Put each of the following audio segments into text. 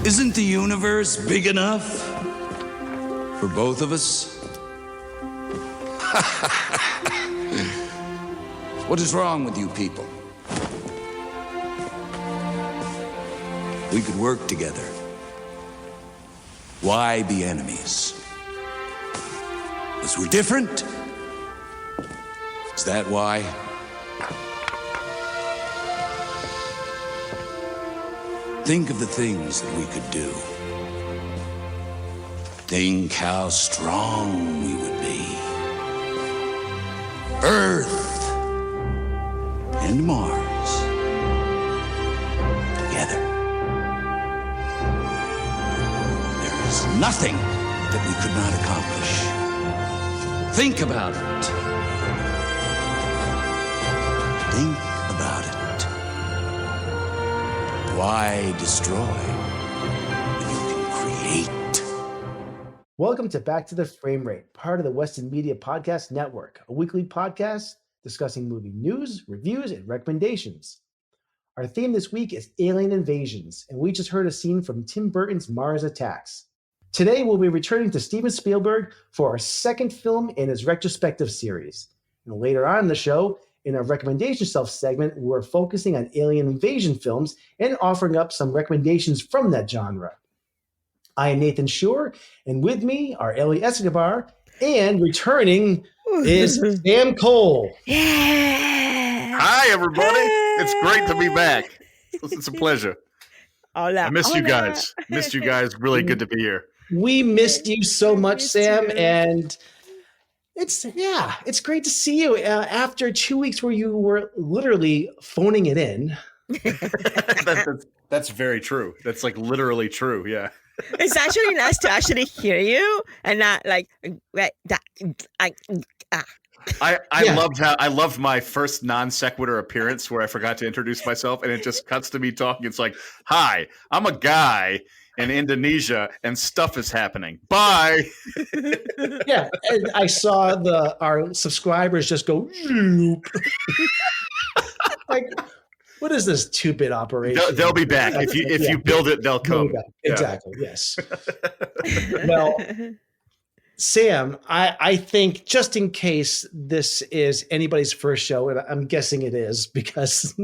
Isn't the universe big enough for both of us? What is wrong with you people? We could work together. Why be enemies? Because we're different? Is that why? Think of the things that we could do. Think how strong we would be. Earth and Mars together. There is nothing that we could not accomplish. Think about it. Think about it. Why destroy when you can create? Welcome to Back to the Frame Rate, part of the Weston Media Podcast Network, a weekly podcast discussing movie news, reviews, and recommendations. Our theme this week is alien invasions, and we just heard a scene from Tim Burton's Mars Attacks. Today, we'll be returning to Steven Spielberg for our second film in his retrospective series. And later on in the show, in our recommendation shelf segment, we're focusing on alien invasion films and offering up some recommendations from that genre. I am Nathan Shore, and with me are Ellie Escobar, and returning is Sam Cole. Yeah. Hi, everybody. It's great to be back. It's a pleasure. Hola, I missed you hola. guys. Missed you guys. Really good to be here. We missed you so much, Sam, you. and it's great to see you after 2 weeks where you were literally phoning it in. That's very true. That's like literally true. Yeah. It's actually nice to actually hear you and not like that. I Yeah. loved my first non sequitur appearance where I forgot to introduce myself, and it just cuts to me talking. It's like, "Hi, I'm a guy in Indonesia, and stuff is happening. Bye." Yeah, and I saw our subscribers just go zoop. Like, what is this 2-bit operation? They'll be back if you build it. They'll come. Yeah. Exactly. Yes. Well, Sam, I think just in case this is anybody's first show, and I'm guessing it is because,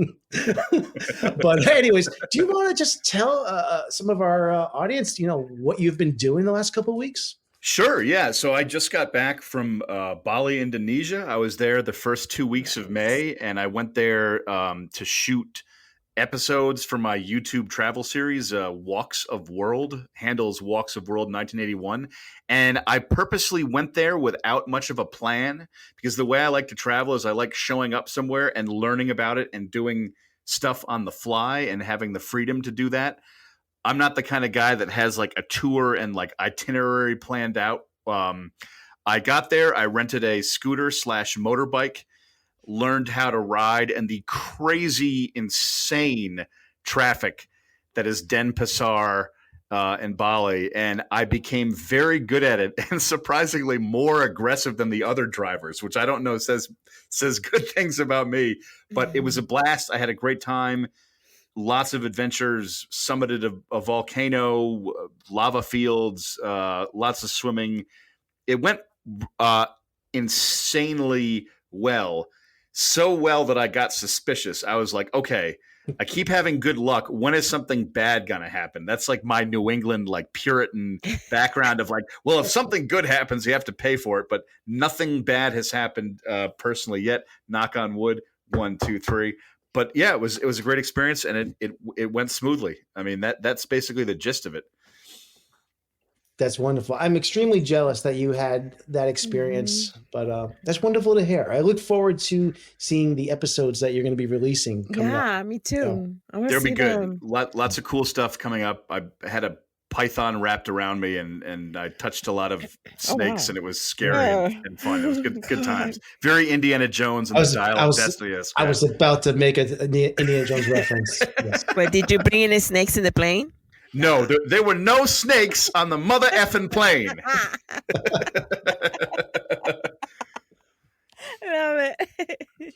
but anyways, do you want to just tell some of our audience, what you've been doing the last couple of weeks? Sure, yeah. So I just got back from Bali, Indonesia. I was there the first 2 weeks of May, and I went there to shoot episodes for my YouTube travel series, Walks of World, handles Walks of World 1981. And I purposely went there without much of a plan because the way I like to travel is I like showing up somewhere and learning about it and doing stuff on the fly and having the freedom to do that. I'm not the kind of guy that has like a tour and like itinerary planned out. I got there, I rented a scooter / motorbike, learned how to ride, and the crazy, insane traffic that is Denpasar in Bali. And I became very good at it and surprisingly more aggressive than the other drivers, which I don't know says good things about me. But it was a blast. I had a great time. Lots of adventures, summited a volcano, lava fields, lots of swimming. It went insanely well. So well that I got suspicious. I was like, okay, I keep having good luck. When is something bad going to happen? That's like my New England, like Puritan background of like, well, if something good happens, you have to pay for it. But nothing bad has happened personally yet. Knock on wood. 1, 2, 3. But yeah, it was a great experience, and it went smoothly. I mean, that's basically the gist of it. That's wonderful. I'm extremely jealous that you had that experience, but that's wonderful to hear. I look forward to seeing the episodes that you're going to be releasing coming up. Yeah, me too. I They'll be good. them. Lots of cool stuff coming up. I had a python wrapped around me, and I touched a lot of snakes, and it was scary and fun. It was good times. Very Indiana Jones and the style of Destiny. I was about to make an Indiana Jones reference. Yes. But did you bring any snakes in the plane? No, there were no snakes on the mother effing plane. Love it.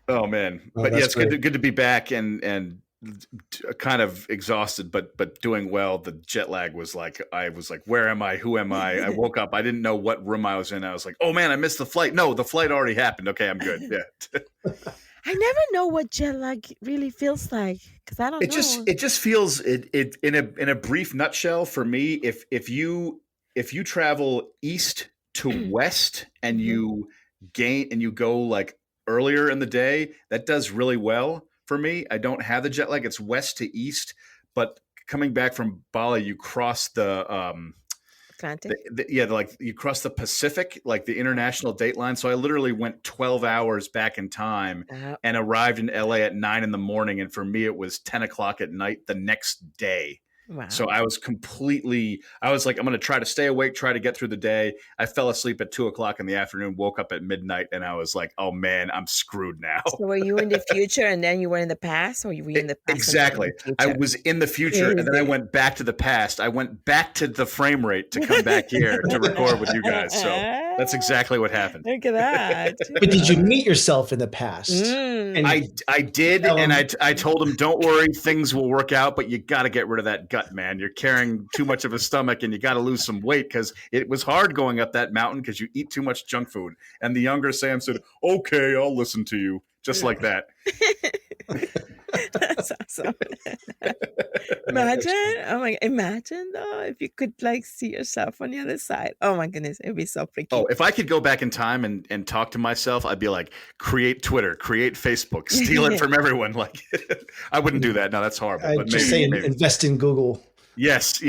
Oh man, Oh, but yeah, that's it's great. good to be back and kind of exhausted, but doing well. The jet lag was like, I was like, where am I? Who am I? I woke up. I didn't know what room I was in. I was like, oh man, I missed the flight. No, the flight already happened. Okay, I'm good. Yeah. I never know what jet lag really feels like because I don't know. It just feels it in a brief nutshell for me. If you travel east to west and you go like earlier in the day, that does really well for me. I don't have the jet lag. It's west to east, but coming back from Bali, you cross the Atlantic. like you cross the Pacific, like the international date line. So I literally went 12 hours back in time and arrived in LA at 9 a.m. And for me, it was 10 o'clock at night the next day. Wow. So I was like, I'm going to try to stay awake, try to get through the day. I fell asleep at 2 o'clock in the afternoon, woke up at midnight, and I was like, oh man, I'm screwed now. So were you in the future and then you were in the past, or were you in the past? Exactly. I was in the future and then I went back to the past. I went back to the frame rate to come back here to record with you guys. So that's exactly what happened. Look at that. But did you meet yourself in the past? And I did, and I told him, don't worry, things will work out, but you got to get rid of that gut, man. You're carrying too much of a stomach and you got to lose some weight because it was hard going up that mountain because you eat too much junk food. And the younger Sam said, okay, I'll listen to you. Just like that. That's awesome. Imagine though, if you could like see yourself on the other side. Oh my goodness, it'd be so freaky. Oh, if I could go back in time and talk to myself, I'd be like, create Twitter, create Facebook, steal it from everyone. Like, I wouldn't do that. No, that's horrible. I'd But just maybe, say invest in Google. Yes.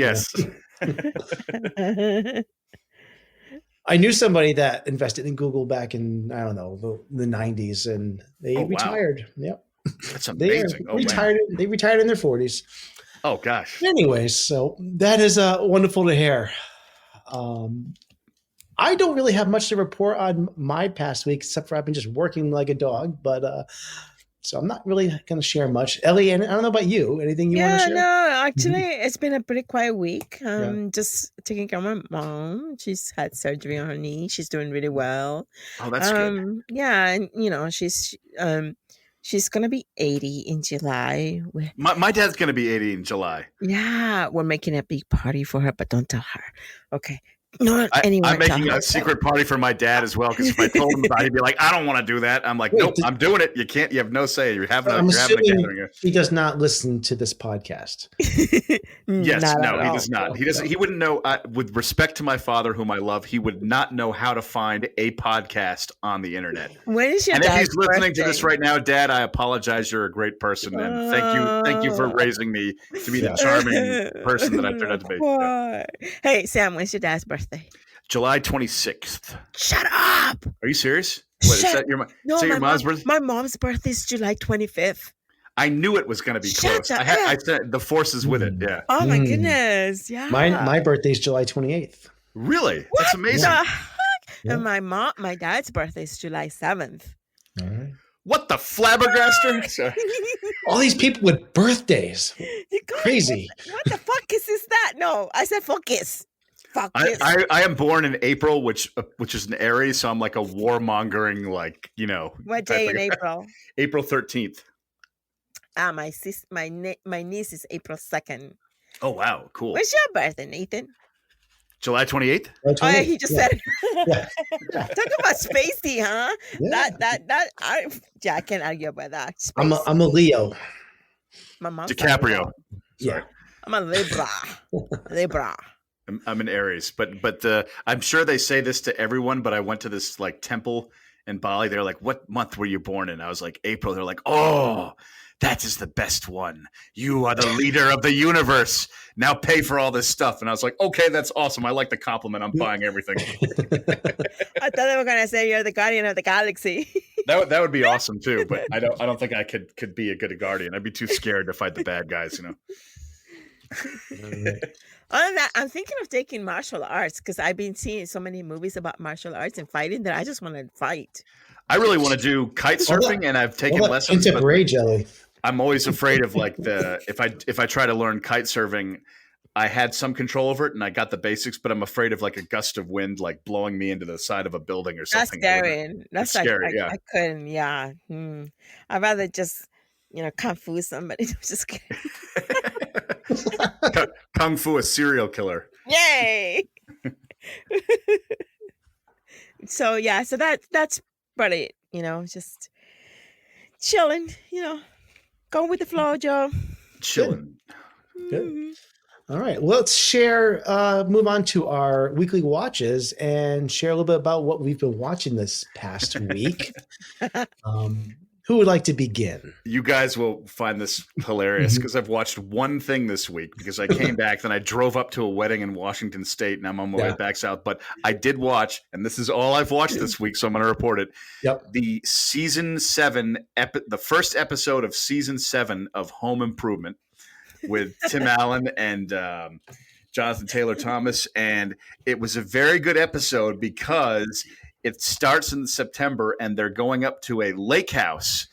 I knew somebody that invested in Google back in, I don't know, the 90s, and they retired. Wow. Yep. That's amazing. They retired in their 40s. Oh, gosh. Anyways, so that is wonderful to hear. I don't really have much to report on my past week, except for I've been just working like a dog, but so I'm not really going to share much. Ellie, and I don't know about you. Anything you want to share? No, actually, it's been a pretty quiet week. Just taking care of my mom. She's had surgery on her knee. She's doing really well. Oh, that's good. Yeah, and she's gonna be 80 in July. My dad's gonna be 80 in July. Yeah, we're making a big party for her, but don't tell her. Okay. No, I'm making a secret party for my dad as well, because if I told him about it, he'd be like, I don't want to do that. I'm like, nope, I'm doing it. You can't. You have no say. You're having a gathering. He does not listen to this podcast. Yes, no, he does not. He doesn't. He wouldn't know. With respect to my father, whom I love, he would not know how to find a podcast on the internet. When is your and dad's if he's listening birthday? to this right now, Dad, I apologize. You're a great person, and thank you for raising me to be the charming person that I've turned out to be. Yeah. Hey, Sam, when's your dad's birthday? July 26th. Shut up! Are you serious? What, is that your, your mom's birthday? My mom's birthday is July 25th. I knew it was going to be close. I said the force is with it. Yeah. Oh my goodness! Yeah. My birthday is July 28th. Really? That's amazing. Yeah. And my dad's birthday is July 7th. All right. What the flabbergaster? All these people with birthdays. Crazy. What the fuck is that? No, I said focus. I am born in April, which is an Aries, so I'm like a warmongering, like, What day in April? April 13th. My niece is April 2nd. Oh wow, cool. When's your birthday, Nathan? July 28th. Oh yeah, he just said it. Yeah. Talk about spacey, huh? Yeah. I can't argue about that. I'm a Leo. My mom's DiCaprio. Yeah. I'm a Libra. I'm an Aries, but I'm sure they say this to everyone. But I went to this like temple in Bali. They're like, "What month were you born in?" I was like, "April." They're like, "Oh, that is the best one. You are the leader of the universe. Now pay for all this stuff." And I was like, "Okay, that's awesome. I like the compliment. I'm buying everything." I thought they were gonna say you're the guardian of the galaxy. That would be awesome too. But I don't think I could be a good guardian. I'd be too scared to fight the bad guys. Other than that, I'm thinking of taking martial arts because I've been seeing so many movies about martial arts and fighting that I just want to fight. I really want to do kite surfing, and I've taken lessons. Into gray jelly. I'm always afraid of like if I try to learn kite surfing, I had some control over it and I got the basics, but I'm afraid of like a gust of wind like blowing me into the side of a building or something. That's scary. That's like, scary. I couldn't. Yeah. I'd rather just kung fu somebody. Just kidding. Kung Fu, a serial killer. Yay! So yeah, so that's about it. Just chilling. Going with the flow, Joe. Chilling. Good. Mhm. All right. Well, let's move on to our weekly watches and share a little bit about what we've been watching this past week. Who would like to begin? You guys will find this hilarious because I've watched one thing this week because I came back, then I drove up to a wedding in Washington State, and I'm on my way back south. But I did watch, and this is all I've watched this week, so I'm going to report it. Yep. The season 7, the first episode of season 7 of Home Improvement with Tim Allen and Jonathan Taylor Thomas. And it was a very good episode because it starts in September and they're going up to a lake house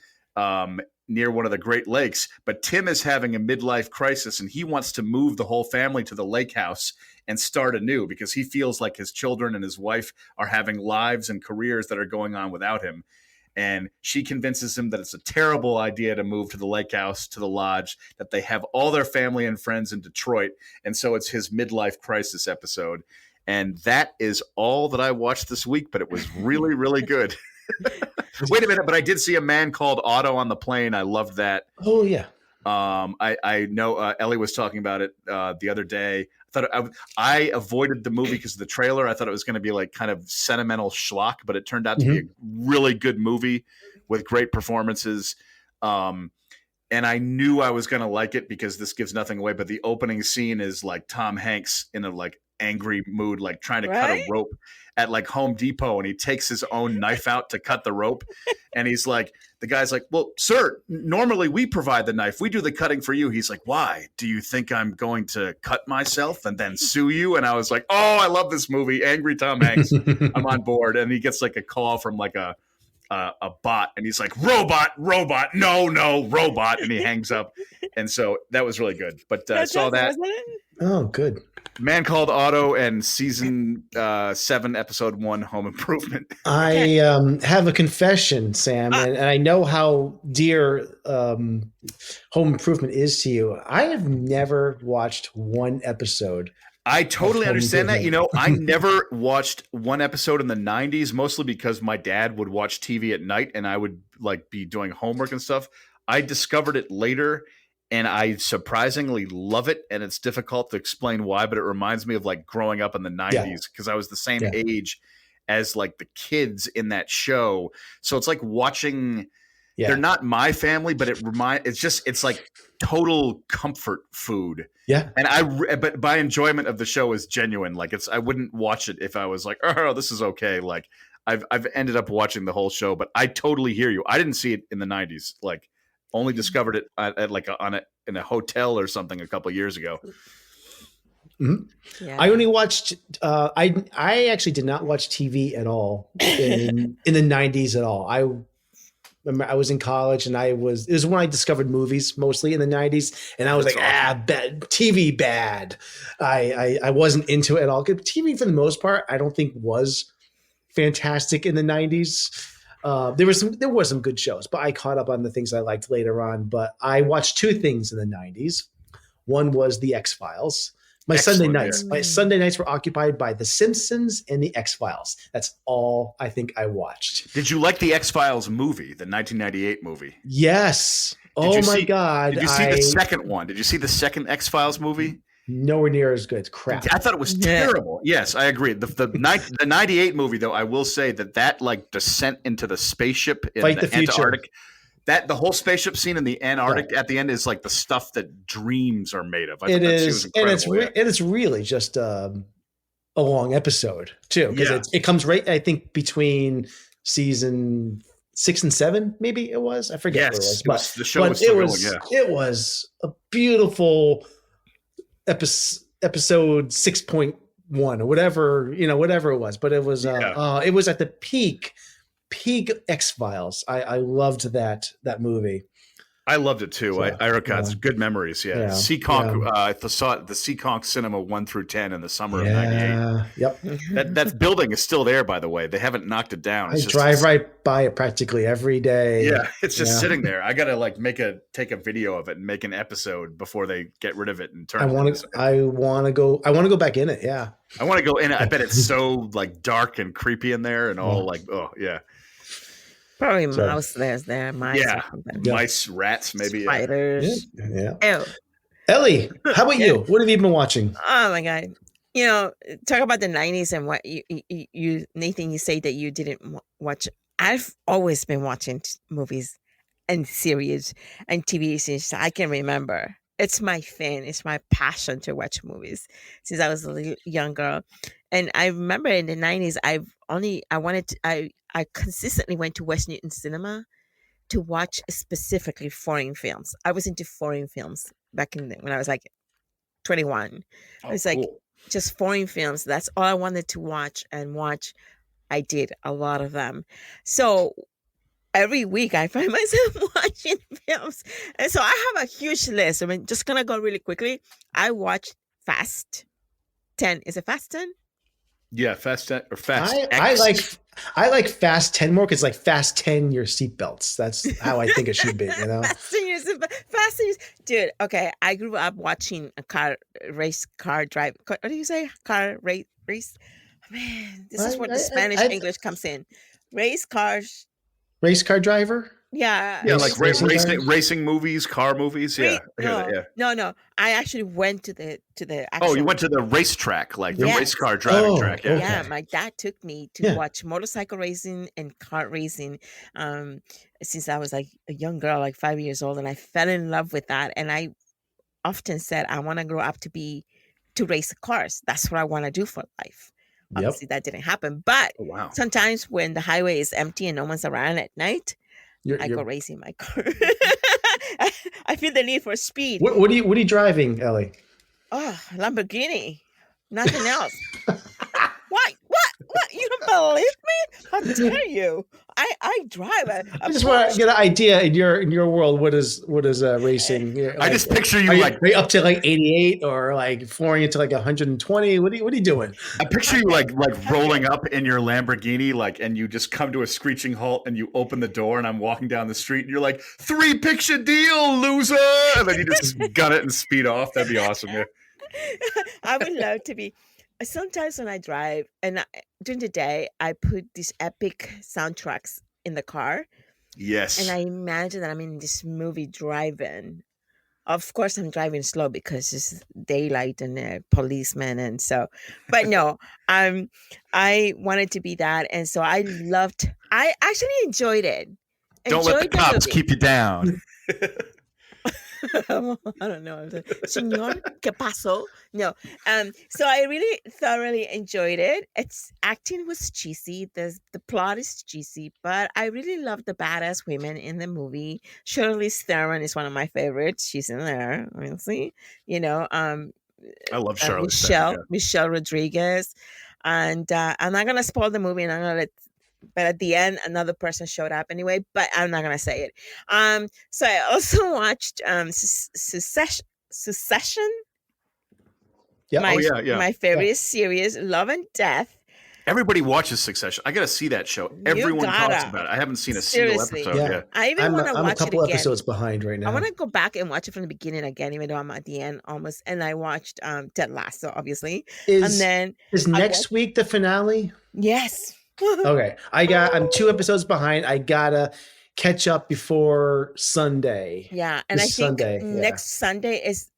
near one of the Great Lakes. But Tim is having a midlife crisis and he wants to move the whole family to the lake house and start anew because he feels like his children and his wife are having lives and careers that are going on without him. And she convinces him that it's a terrible idea to move to the lake house, to the lodge, that they have all their family and friends in Detroit. And so it's his midlife crisis episode. And that is all that I watched this week, but it was really, really good. Wait a minute, but I did see A Man Called Otto on the plane. I loved that. Oh, yeah. I know Ellie was talking about it the other day. I avoided the movie because of the trailer. I thought it was going to be like kind of sentimental schlock, but it turned out to be a really good movie with great performances. And I knew I was going to like it because this gives nothing away. But the opening scene is like Tom Hanks in a like angry mood, like trying to cut a rope at like Home Depot, and he takes his own knife out to cut the rope. And he's like, the guy's like, well, sir, normally we provide the knife. We do the cutting for you. He's like, why? Do you think I'm going to cut myself and then sue you? And I was like, oh, I love this movie. Angry Tom Hanks. I'm on board. And he gets like a call from like a bot, and he's like, robot, no, robot. And he hangs up. And so that was really good. But I saw that. Oh, good. Man Called Otto and season 7, episode 1, Home Improvement. I have a confession, Sam, and I know how dear Home Improvement is to you. I have never watched one episode. I totally understand that. I never watched one episode in the 90s, mostly because my dad would watch TV at night and I would like be doing homework and stuff. I discovered it later. And I surprisingly love it. And it's difficult to explain why, but it reminds me of like growing up in the 90s because I was the same age as like the kids in that show. So it's like watching, they're not my family, but it's like total comfort food. Yeah. And but my enjoyment of the show is genuine. Like I wouldn't watch it if I was like, oh, this is okay. Like I've ended up watching the whole show, but I totally hear you. I didn't see it in the 90s. Like, only discovered it in a hotel or something a couple of years ago. Yeah. I only watched. I actually did not watch TV at all in the 90s at all. I remember I was in college and it was when I discovered movies mostly in the 90s, and I was bad TV bad. I wasn't into it at all. TV for the most part, I don't think was fantastic in the 90s. There was some good shows, but I caught up on the things I liked later on. But I watched two things in the 90s. One was The X-Files. My Sunday nights were occupied by The Simpsons and The X-Files. That's all I think I watched. Did you like The X-Files movie, the 1998 movie? Yes. My God. Did you see the second one? Did you see the second X-Files movie? Nowhere near as good. Crap. I thought it was terrible. Yes, I agree. The 98 movie, though, I will say that like descent into the spaceship in the Antarctic, the whole spaceship scene in the Antarctic at the end is like the stuff that dreams are made of. It is, and it's really just a long episode too, because it comes right, I think, between season 6 and 7, maybe it was. I forget what it was, but the show was still going. It was a beautiful episode 6.1 or whatever it was, but it was it was at the peak X-Files. I loved that movie. I loved it too. So, I recall it's good memories. Yeah, Yeah. Seekonk. I saw the Seekonk Cinema 1 through 10 in the summer of '98. Yeah. Yep. That building is still there, by the way. They haven't knocked it down. I It's just drive right by it practically every day. Yeah, it's just Yeah. sitting there. I gotta like take a video of it and make an episode before they get rid of it and turn. I want to go back in it. Yeah. I want to go in it. I bet it's so like dark and creepy in there and all like, oh yeah. Probably So- mouse there, mice. Yeah. Or something. Yeah. Mice, rats, maybe. Yeah. Spiders. Yeah. Ew. Ellie, how about you? What have you been watching? Oh my god! Talk about the '90s and what you Nathan. You say that you didn't watch. I've always been watching movies and series and TV since I can remember. It's my thing. It's my passion to watch movies since I was a little young girl. And I remember in the '90s, I consistently went to West Newton Cinema to watch specifically foreign films. I was into foreign films back when I was like 21. Oh, It's like cool. just foreign films. That's all I wanted to watch and watch. I did a lot of them. So every week I find myself watching films. And so I have a huge list. I mean, just gonna go really quickly. I watched Fast 10. Is it Fast 10? Yeah, Fast 10 or Fast I like Fast 10 more because like Fast 10 your seatbelts. That's how I think it should be, you know? Fast and Furious. Dude, okay. I grew up watching a car drive. What do you say? Car race? Man, this is where the Spanish English comes in. Race cars. Race car driver? Yeah. Yeah, like Racing racing movies, car movies. Yeah. I hear that, yeah. No. I actually went to the actual. Oh, you went to the racetrack, like the Yes. race car driving track. Yeah. okay. Yeah, my dad took me to watch motorcycle racing and kart racing since I was like a young girl, like 5 years old, and I fell in love with that. And I often said I want to grow up to race cars. That's what I want to do for life. Yep. Obviously, that didn't happen, but Oh, wow. sometimes when the highway is empty and no one's around at night, I You're- go racing my car. I feel the need for speed. What are you driving, Ellie? Oh, Lamborghini. Nothing else. What? You don't believe me? How dare you? I drive a I just want to get an idea in your world. What is racing? I just picture you are you like right up to like 88 or like flooring into like 120? What are you doing? I picture you like rolling up in your Lamborghini, like, and you just come to a screeching halt and you open the door and I'm walking down the street and you're like, 3-picture deal, loser. And then you just gun it and speed off. That'd be awesome. Yeah. I would love to be. Sometimes when I drive and during the day, I put these epic soundtracks in the car, Yes. and I imagine that I'm in this movie driving. Of course, I'm driving slow because it's daylight and policemen, and so. But no, I wanted to be that, and so I actually enjoyed it. Don't let the Enjoyed cops movie. keep you down. I don't know. I'm like, Señor, ¿qué pasó? No. So I really thoroughly enjoyed it. Its acting was cheesy. The plot is cheesy, but I really love the badass women in the movie. Charlize Theron is one of my favorites. She's in there, obviously. I love Charlotte. Michelle Rodriguez. And I'm not gonna spoil the movie, and I'm gonna but at the end another person showed up anyway, but I'm not gonna say it. So I also watched Succession. Yeah. My favorite series, Love and Death. Everybody watches Succession. I got to see that show. Everyone talks gotta. about it. I haven't seen a Seriously. single episode. Yeah. Yeah. I even want to I'm a watch it couple again. episodes behind right now. I want to go back and watch it from the beginning again, even though I'm at the end almost. And I watched Ted Lasso, obviously. And then Is next week the finale? yes. Okay. I'm 2 episodes behind. I gotta catch up before Sunday. Yeah, and I This think Sunday, yeah. next Sunday is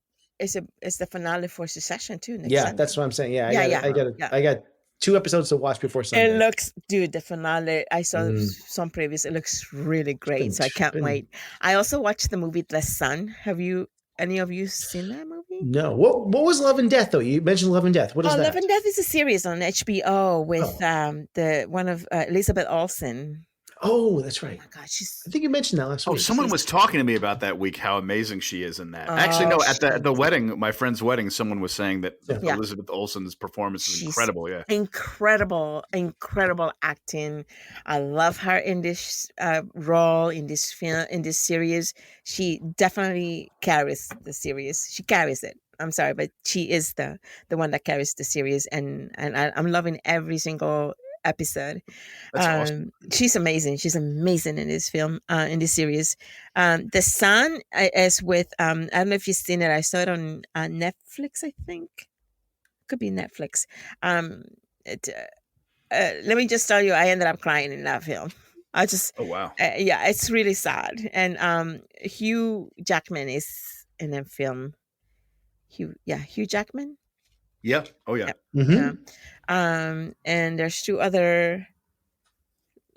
the finale for Succession too. Next Yeah, Sunday. that's what I'm saying. Yeah, Yeah. I got 2 episodes to watch before Sunday. It looks, dude, the finale. I saw Mm. some previews. It looks really great, been- so I can't been- wait. I also watched the movie The Sun. Have any of you seen that movie? No. What was Love and Death though? You mentioned Love and Death. What is that? Love and Death is a series on HBO with the one of Elizabeth Olsen. Oh, that's right. my God, she's I think you mentioned that last Oh, week. someone was talking to me about that week how amazing she is in that. Actually, oh no, at the she, wedding, my friend's wedding, someone was saying that Yeah. yeah, Elizabeth Olsen's performance is she's incredible. Yeah. incredible acting. I love her in this role in this film in this series. She definitely carries the series. She carries it. I'm sorry, but she is the one that carries the series, and I'm loving every single episode. That's awesome. She's amazing. She's amazing in this film, in this series. The Son is with I don't know if you've seen it. I saw it on Netflix, I think. Could be Netflix. Um, it, let me just tell you, I ended up crying in that film. I just, Oh, wow. yeah, it's really sad. And Hugh Jackman is in the film. Hugh Jackman. Yeah. Oh, yeah. Mm-hmm. Yeah. And there's two other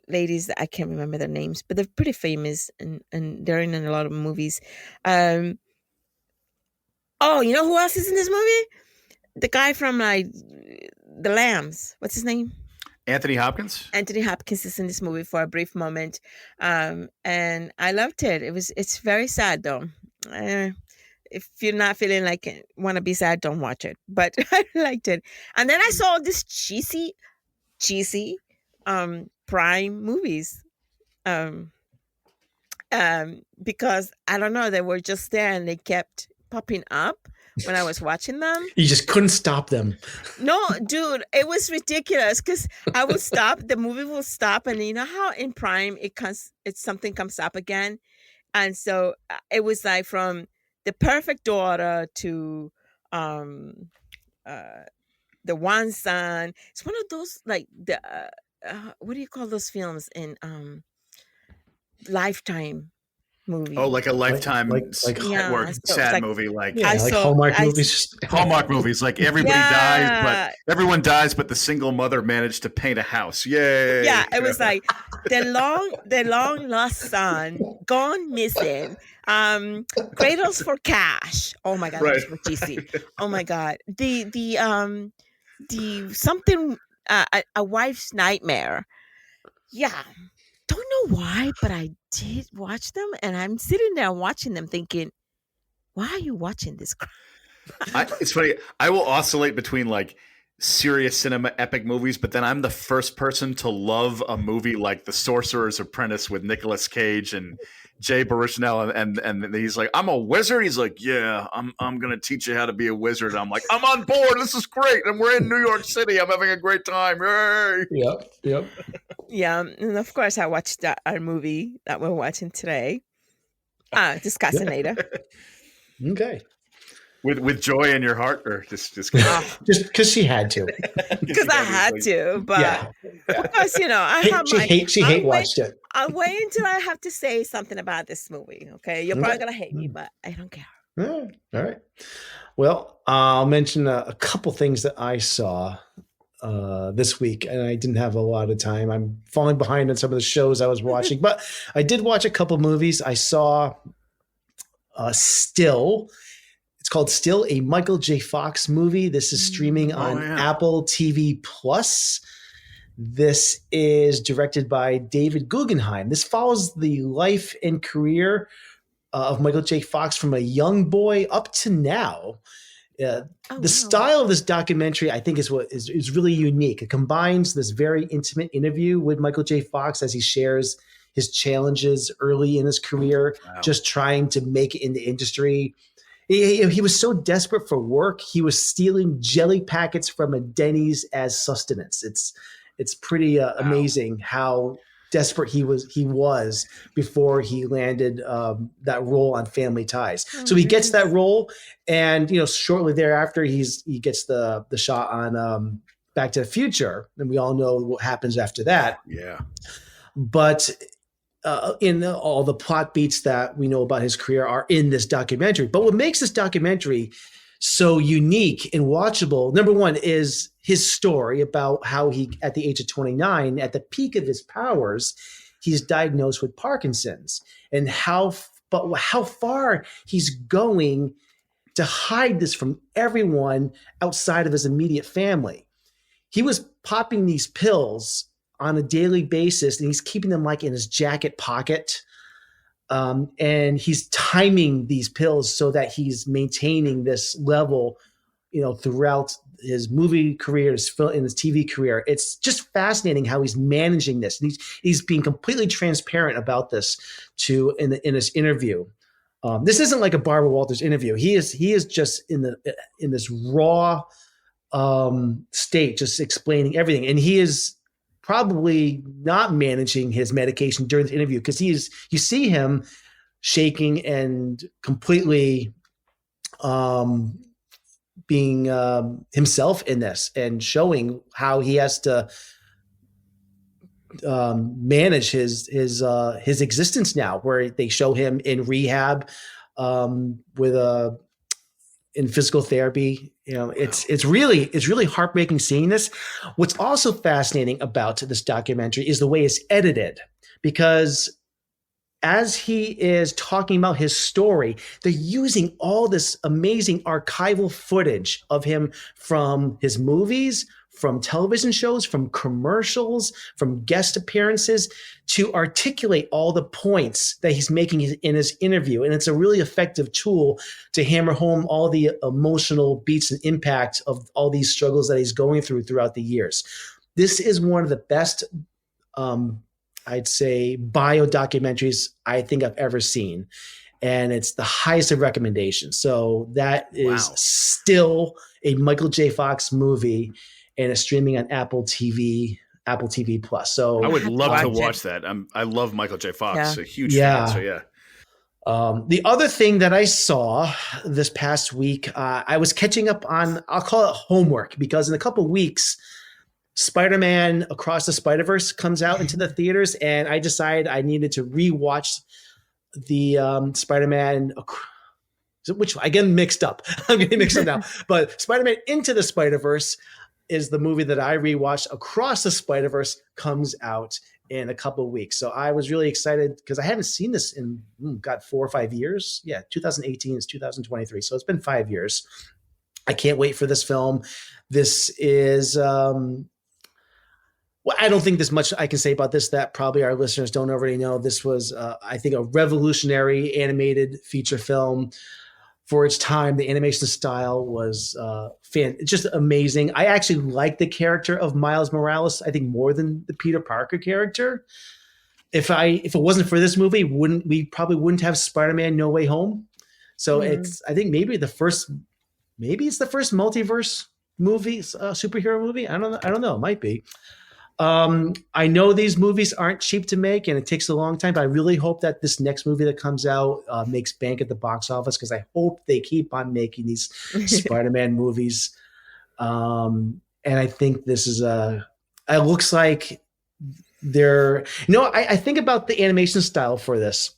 ladies that I can't remember their names, but they're pretty famous and they're in a lot of movies. Oh, you know who else is in this movie? The guy from like The Lambs. What's his name? Anthony Hopkins. Anthony Hopkins is in this movie for a brief moment, and I loved it. It's very sad though. If you're not feeling like want to be sad, don't watch it. But I liked it. And then I saw this cheesy Prime movies. Because I don't know, they were just there and they kept popping up when I was watching them. You just couldn't stop them. No, dude, it was ridiculous because I would stop, the movie will stop, and you know how in Prime it's something comes up again, and so it was like from The Perfect Daughter to The One Son. It's one of those like the what do you call those films in Lifetime movies? Oh, like a Lifetime like Yeah, network so it's sad like- movie. Like Yeah, I like saw- Hallmark I- movies. Hallmark movies. Like everybody Yeah. dies, but everyone dies, but the single mother managed to paint a house. Yay. Yeah, it was like the long lost son gone missing. Cradles for Cash. Oh my god, Right. that was so cheesy. Oh my god, the something a wife's nightmare. Yeah, don't know why, but I did watch them, and I'm sitting there watching them, thinking, why are you watching this crap? It's funny. I will oscillate between like serious cinema epic movies, but then I'm the first person to love a movie like The Sorcerer's Apprentice with Nicolas Cage and Jay Baruchel, and he's like, I'm a wizard. He's like, yeah, I'm gonna teach you how to be a wizard. I'm like, I'm on board. This is great, and we're in New York City. I'm having a great time. Yay! Yep. Yeah, and of course I watched our movie that we're watching today. Discussing later. Okay. With joy in your heart, or just Just because she had to. Because I had to, but Yeah. of course, you know, I have my. She hate watched it. I'll wait until I have to say something about this movie. Okay, you're probably Okay. gonna hate me, but I don't care. All right. Well, I'll mention a couple things that I saw this week, and I didn't have a lot of time. I'm falling behind on some of the shows I was watching, but I did watch a couple movies. I saw Still. It's called Still, a Michael J. Fox movie. This is streaming on yeah. Apple TV Plus. This is directed by David Guggenheim. This follows the life and career of Michael J. Fox from a young boy up to now. Oh, The wow. style of this documentary, I think, is what is really unique. It combines this very intimate interview with Michael J. Fox as he shares his challenges early in his career, Wow. just trying to make it in the industry. He was so desperate for work, he was stealing jelly packets from a Denny's as sustenance. It's pretty amazing how desperate he was before he landed that role on Family Ties. Oh, So he gets nice. that role, and shortly thereafter he gets the shot on Back to the Future, and we all know what happens after that. Yeah. But in all the plot beats that we know about his career are in this documentary. But what makes this documentary so unique and watchable, number one, is his story about how he, at the age of 29, at the peak of his powers, he's diagnosed with Parkinson's, and how far he's going to hide this from everyone outside of his immediate family. He was popping these pills on a daily basis, and he's keeping them like in his jacket pocket. And he's timing these pills so that he's maintaining this level, throughout his movie career, in his TV career. It's just fascinating how he's managing this. And he's being completely transparent about this in this interview. This isn't like a Barbara Walters interview. He is just in this raw state, just explaining everything. And he is probably not managing his medication during the interview, because you see him shaking and completely being himself in this, and showing how he has to manage his existence now, where they show him in rehab in physical therapy. It's really heartbreaking seeing this. What's also fascinating about this documentary is the way it's edited, because as he is talking about his story, they're using all this amazing archival footage of him from his movies, from television shows, from commercials, from guest appearances, to articulate all the points that he's making in his interview. And it's a really effective tool to hammer home all the emotional beats and impact of all these struggles that he's going throughout the years. This is one of the best, I'd say, bio documentaries I think I've ever seen. And it's the highest of recommendations. So that is still a Michael J. Fox movie, and it's streaming on Apple TV Plus. So I would love to watch that. I love Michael J. Fox, a huge fan. So yeah. The other thing that I saw this past week, I was catching up on, I'll call it homework, because in a couple of weeks, Spider-Man Across the Spider-Verse comes out into the theaters, and I decided I needed to rewatch the Spider-Man, which I get mixed up. I'm getting mixed up now. But Spider-Man Into the Spider-Verse is the movie that I rewatched. Across the Spider-Verse comes out in a couple of weeks. So I was really excited, because I haven't seen this in 4 or 5 years. Yeah, 2018 is 2023. So it's been 5 years. I can't wait for this film. This is well, I don't think there's much I can say about this that probably our listeners don't already know. This was, I think, a revolutionary animated feature film for its time. The animation style was just amazing. I actually like the character of Miles Morales, I think, more than the Peter Parker character. If it wasn't for this movie, we probably wouldn't have Spider-Man No Way Home. So I think maybe it's the first multiverse movie, superhero movie. I don't know. It might be. I know these movies aren't cheap to make, and it takes a long time, but I really hope that this next movie that comes out makes bank at the box office, because I hope they keep on making these Spider-Man movies. And I think this is it looks like I think about the animation style for this,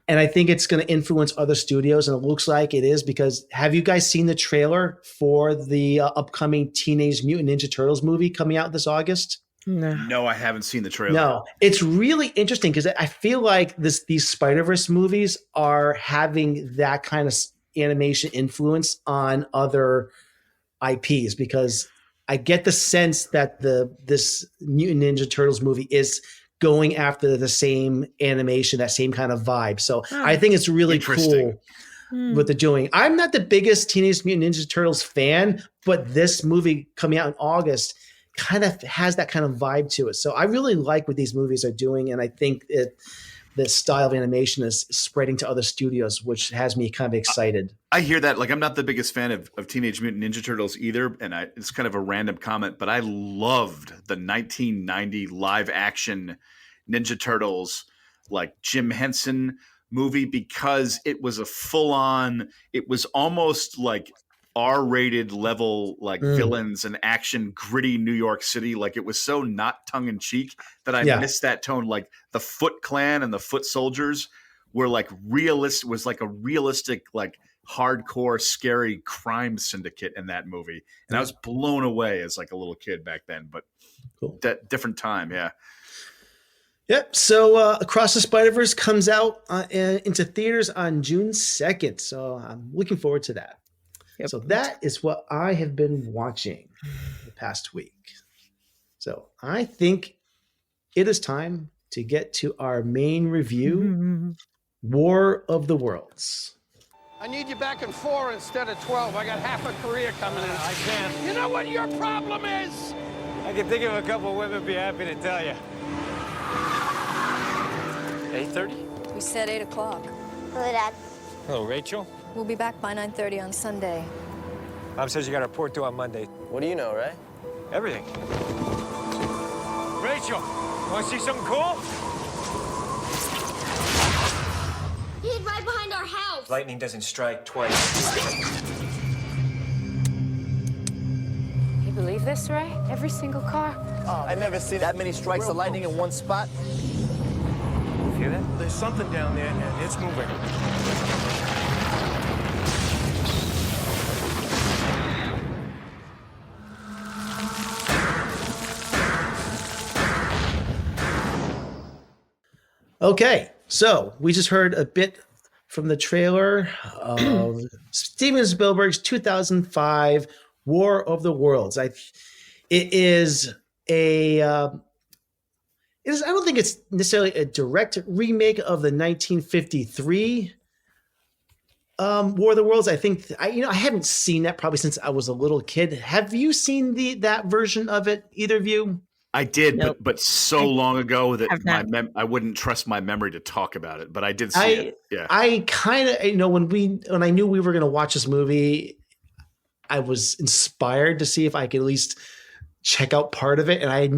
and I think it's going to influence other studios, and it looks like it is, because have you guys seen the trailer for the upcoming Teenage Mutant Ninja Turtles movie coming out this August? No, I haven't seen the trailer. No, it's really interesting, because I feel like these Spider-Verse movies are having that kind of animation influence on other IPs, because I get the sense that this Mutant Ninja Turtles movie is going after the same animation, that same kind of vibe. So I think it's really cool what they're doing. I'm not the biggest Teenage Mutant Ninja Turtles fan, but this movie coming out in August kind of has that kind of vibe to it. So I really like what these movies are doing, and I think the style of animation is spreading to other studios, which has me kind of excited. I hear that. Like, I'm not the biggest fan of Teenage Mutant Ninja Turtles either, and it's kind of a random comment, but I loved the 1990 live action Ninja Turtles, like Jim Henson movie, because it was a full-on, it was almost like R-rated level, like villains and action, gritty New York City. Like, it was so not tongue-in-cheek that I missed that tone. Like, the Foot Clan and the Foot Soldiers were like realistic, like hardcore, scary crime syndicate in that movie. And I was blown away as like a little kid back then, but that different time. Yeah. Yep. So Across the Spider-Verse comes out into theaters on June 2nd. So I'm looking forward to that. Yep. So that is what I have been watching the past week. So I think it is time to get to our main review, War of the Worlds. I need you back in 4 instead of 12. I got half a career coming in. I can't. You know what your problem is? I can think of a couple women be happy to tell you. 8:30? We said 8 o'clock. Hello, Dad. Hello, Rachel. We'll be back by 9:30 on Sunday. Mom says you got a report due on Monday. What do you know, Ray? Everything. Rachel, want to see something cool? He hid right behind our house. Lightning doesn't strike twice. You believe this, Ray? Every single car? Oh, I've never seen that many strikes of lightning in one spot. You feel that? There's something down there, and it's moving. Okay, so we just heard a bit from the trailer of Steven Spielberg's 2005 War of the Worlds. It is a. I don't think it's necessarily a direct remake of the 1953 War of the Worlds. I think I haven't seen that probably since I was a little kid. Have you seen that version of it? Either of you? I did, Nope. but so long ago that I've not. I wouldn't trust my memory to talk about it. But I did see it. Yeah. I kind of, when I knew we were going to watch this movie, I was inspired to see if I could at least check out part of it. And I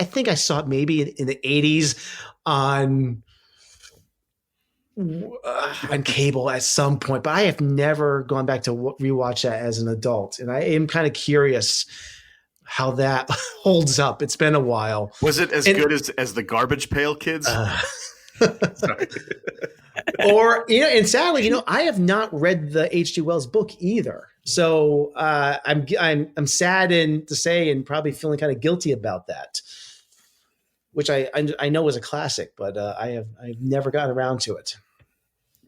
think I saw it maybe in the 80s on cable at some point, but I have never gone back to rewatch that as an adult. And I am kind of curious how that holds up. It's been a while. Was it as good as the Garbage Pail Kids? Sorry. Or, and sadly, I have not read the H.G. Wells book either. So I'm sad to say, and probably feeling kind of guilty about that, which I know is a classic, but I've never gotten around to it.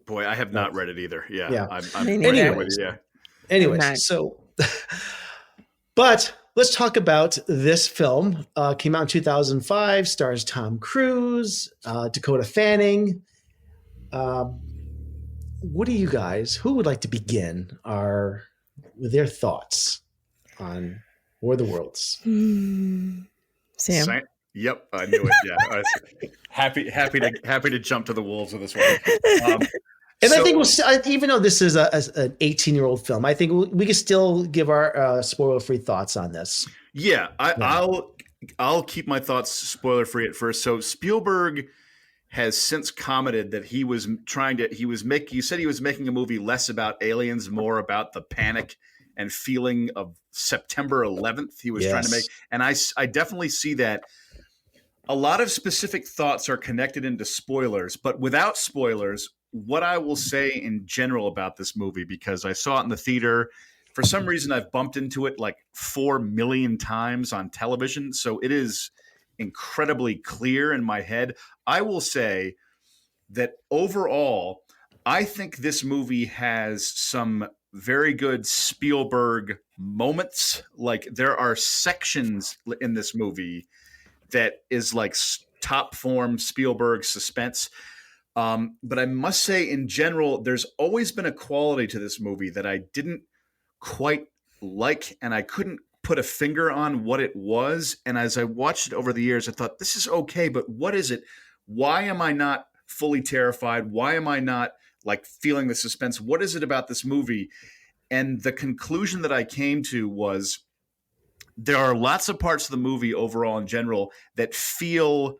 Boy, I have not read it either. Yeah. Yeah. I'm Me right neither. there with you, yeah. Anyways, so, but let's talk about this film. Came out in 2005, stars Tom Cruise, Dakota Fanning. What do you guys, who would like to begin with their thoughts on War of the Worlds? Sam. Yep, I knew it. Yeah, I was happy to jump to the wolves with this one. And I think even though this is an 18-year-old film, I think we can still give our spoiler-free thoughts on this. Yeah, I'll keep my thoughts spoiler-free at first. So Spielberg has since commented that he said he was making a movie less about aliens, more about the panic and feeling of September 11th. He was trying to make, and I definitely see that. A lot of specific thoughts are connected into spoilers, but without spoilers, what I will say in general about this movie, because I saw it in the theater, for some reason I've bumped into it like 4 million times on television, so it is incredibly clear in my head. I will say that overall, I think this movie has some very good Spielberg moments. Like there are sections in this movie that is like top form Spielberg suspense. But I must say in general, there's always been a quality to this movie that I didn't quite like, and I couldn't put a finger on what it was. And as I watched it over the years, I thought, this is okay, but what is it? Why am I not fully terrified? Why am I not like feeling the suspense? What is it about this movie? And the conclusion that I came to was there are lots of parts of the movie overall in general that feel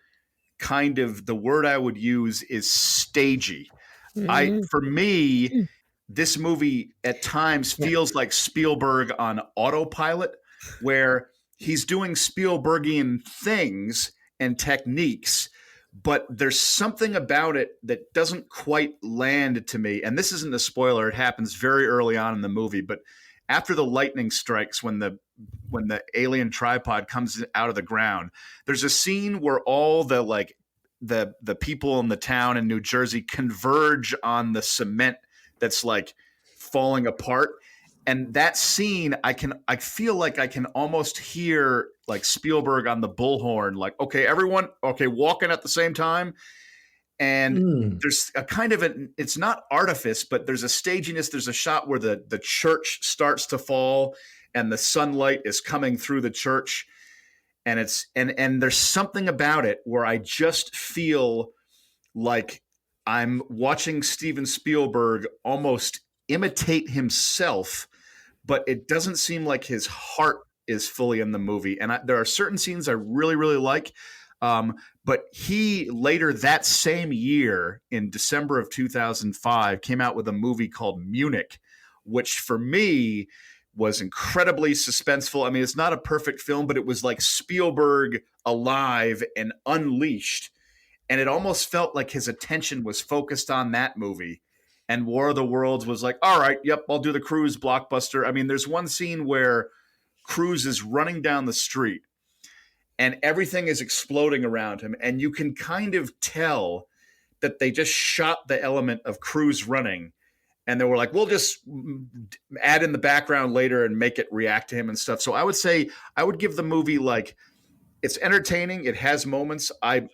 kind of, the word I would use is stagey. For me, this movie at times feels like Spielberg on autopilot, where he's doing Spielbergian things and techniques, but there's something about it that doesn't quite land to me. And this isn't a spoiler. It happens very early on in the movie, but after the lightning strikes, when the alien tripod comes out of the ground, there's a scene where all the people in the town in New Jersey converge on the cement that's like falling apart. And that scene, I feel like I can almost hear like Spielberg on the bullhorn, like, okay, everyone, okay, walking at the same time. And there's a kind of it's not artifice, but there's a staginess. There's a shot where the church starts to fall and the sunlight is coming through the church. And it's, and there's something about it where I just feel like I'm watching Steven Spielberg almost imitate himself, but it doesn't seem like his heart is fully in the movie. And there are certain scenes I really, really like. But he later that same year, in December of 2005, came out with a movie called Munich, which for me was incredibly suspenseful. I mean, it's not a perfect film, but it was like Spielberg alive and unleashed. And it almost felt like his attention was focused on that movie. And War of the Worlds was like, all right, yep, I'll do the Cruise blockbuster. I mean, there's one scene where Cruise is running down the street and everything is exploding around him. And you can kind of tell that they just shot the element of Cruise running. And they were like, we'll just add in the background later and make it react to him and stuff. So I would say I would give the movie, like, it's entertaining. It has moments. I'm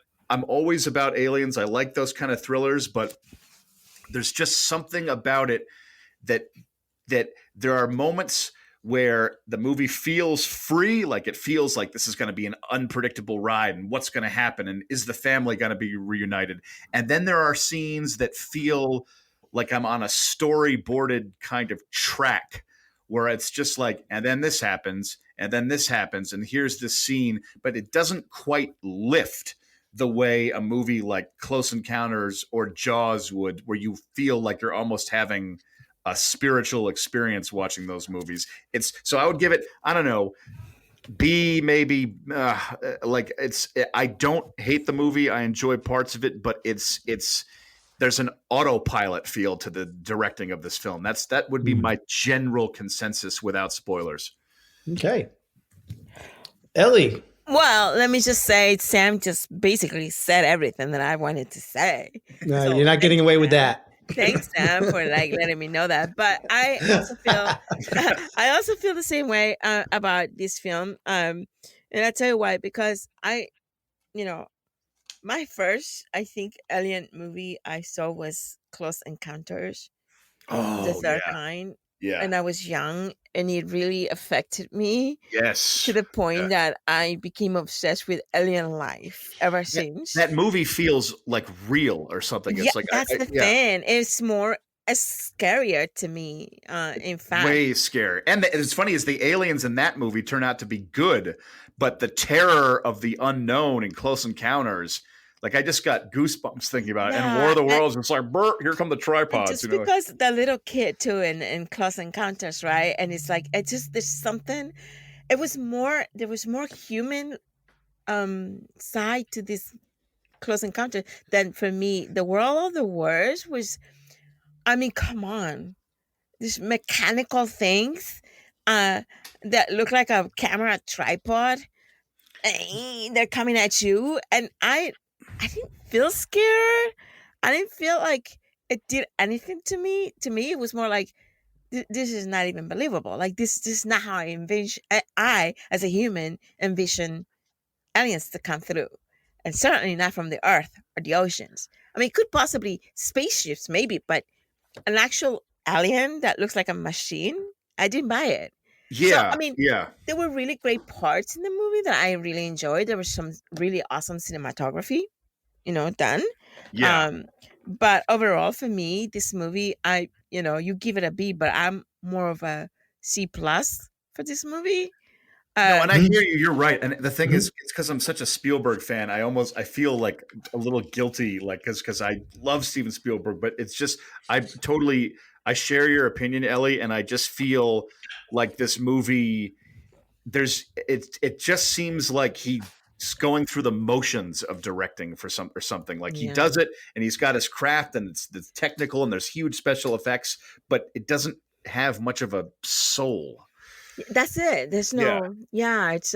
always about aliens. I like those kind of thrillers, but there's just something about it that there are moments where the movie feels free, like it feels like this is going to be an unpredictable ride and what's going to happen and is the family going to be reunited. And then there are scenes that feel like I'm on a storyboarded kind of track where it's just like, and then this happens, and then this happens, and here's this scene, but it doesn't quite lift the way a movie like Close Encounters or Jaws would, where you feel like you're almost having a spiritual experience watching those movies. So I would give it, I don't know, B maybe. Like I don't hate the movie. I enjoy parts of it, but there's an autopilot feel to the directing of this film. That would be my general consensus without spoilers. Okay. Ellie. Well, let me just say, Sam just basically said everything that I wanted to say. No, so, you're not getting away with that. Thanks, Sam, for letting me know that. But I also feel the same way about this film. And I'll tell you why. Because my first, I think, alien movie I saw was Close Encounters, the third kind. Yeah. And I was young, and it really affected me. Yes. To the point that I became obsessed with alien life ever since. That movie feels like real or something. Yeah, it's like that's the thing. It's more scarier to me, in fact. Way scary. And it's funny is the aliens in that movie turn out to be good, but the terror of the unknown in Close Encounters, like I just got goosebumps thinking about it. And War of the Worlds, it's like, here come the tripods. Just because the little kid too in Close Encounters, right? And it's like, there's something. There was more human side to this Close Encounter than for me. The World of the Worlds was, I mean, come on, these mechanical things that look like a camera tripod. They're coming at you, and I didn't feel scared. I didn't feel like it did anything to me. To me, it was more like, this is not even believable. Like, this is not how I, as a human, envision aliens to come through. And certainly not from the earth or the oceans. I mean, it could possibly spaceships, maybe, but an actual alien that looks like a machine, I didn't buy it. Yeah. So, I mean, there were really great parts in the movie that I really enjoyed. There was some really awesome cinematography, done. Yeah. But overall, for me, this movie, you give it a B, but I'm more of a C+ for this movie. No, and I hear you. You're right. And the thing is, it's because I'm such a Spielberg fan. I feel like a little guilty, like because I love Steven Spielberg, but it's just I share your opinion, Ellie, and I just feel like this movie. It just seems like he's going through the motions of directing or something. Like he does it, and he's got his craft, and it's technical, and there's huge special effects, but it doesn't have much of a soul. That's it. There's no, it's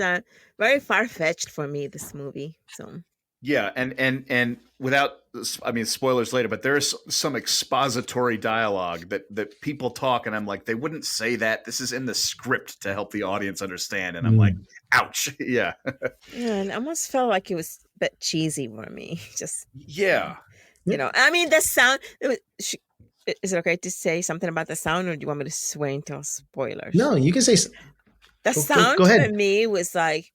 very far-fetched for me, this movie. So Yeah, and without, I mean, spoilers later, but there's some expository dialogue that people talk, and I'm like, they wouldn't say that. This is in the script to help the audience understand, and I'm like, ouch. Yeah, Yeah, and I almost felt like it was a bit cheesy for me. Just yeah. I mean, the sound. Is it okay to say something about the sound, or do you want me to sway into spoilers? No, you can say. The sound go ahead. for me was like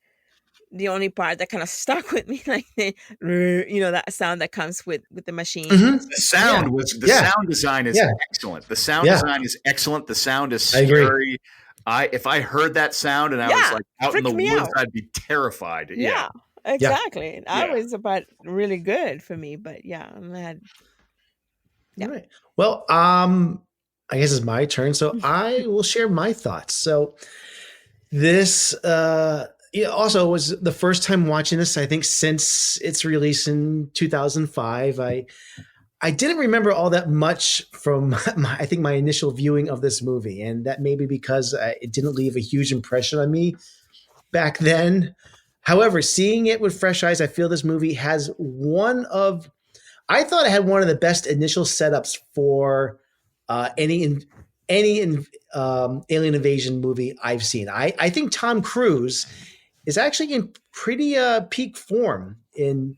the only part that kind of stuck with me, like that sound that comes with the machine. Mm-hmm. The sound was the sound design is excellent. The sound design is excellent. The sound is scary. If I heard that sound and I was like out in the woods, I'd be terrified. Yeah, exactly. Yeah. That was about really good for me, but I'm mad. Yeah. All right. Well, I guess it's my turn. So I will share my thoughts. So this also was the first time watching this, I think, since its release in 2005. I didn't remember all that much from I think my initial viewing of this movie, and that may be because it didn't leave a huge impression on me back then. However, seeing it with fresh eyes, I feel this movie has I thought it had one of the best initial setups for any alien invasion movie I've seen. I think Tom Cruise is actually in pretty peak form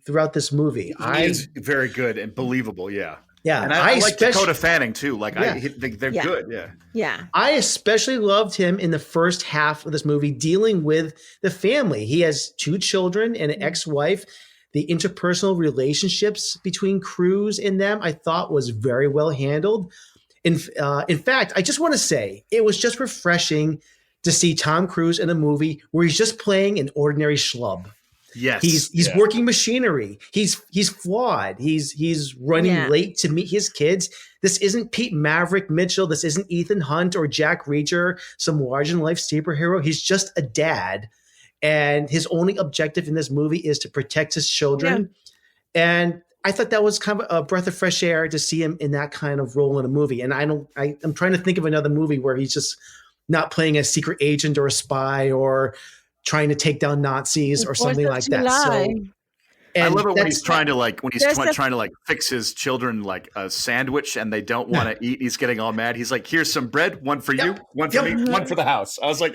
throughout this movie. He is very good and believable. Yeah. Yeah. And I like Dakota Fanning too. Like they're good. Yeah. Yeah. I especially loved him in the first half of this movie dealing with the family. He has 2 children and an ex-wife. The interpersonal relationships between Cruise and them, I thought was very well handled. In fact, I just want to say it was just refreshing to see Tom Cruise in a movie where he's just playing an ordinary schlub. Yes, he's working machinery. He's flawed. He's running late to meet his kids. This isn't Pete Maverick Mitchell. This isn't Ethan Hunt or Jack Reacher, some large in life superhero. He's just a dad. And his only objective in this movie is to protect his children. Yeah. And I thought that was kind of a breath of fresh air to see him in that kind of role in a movie. And I'm trying to think of another movie where he's just not playing a secret agent or a spy or trying to take down Nazis or something like that. So, I love it when he's trying to fix his children like a sandwich and they don't want to eat. He's getting all mad. He's like, "Here's some bread, one for you, one for me, one for the house." I was like,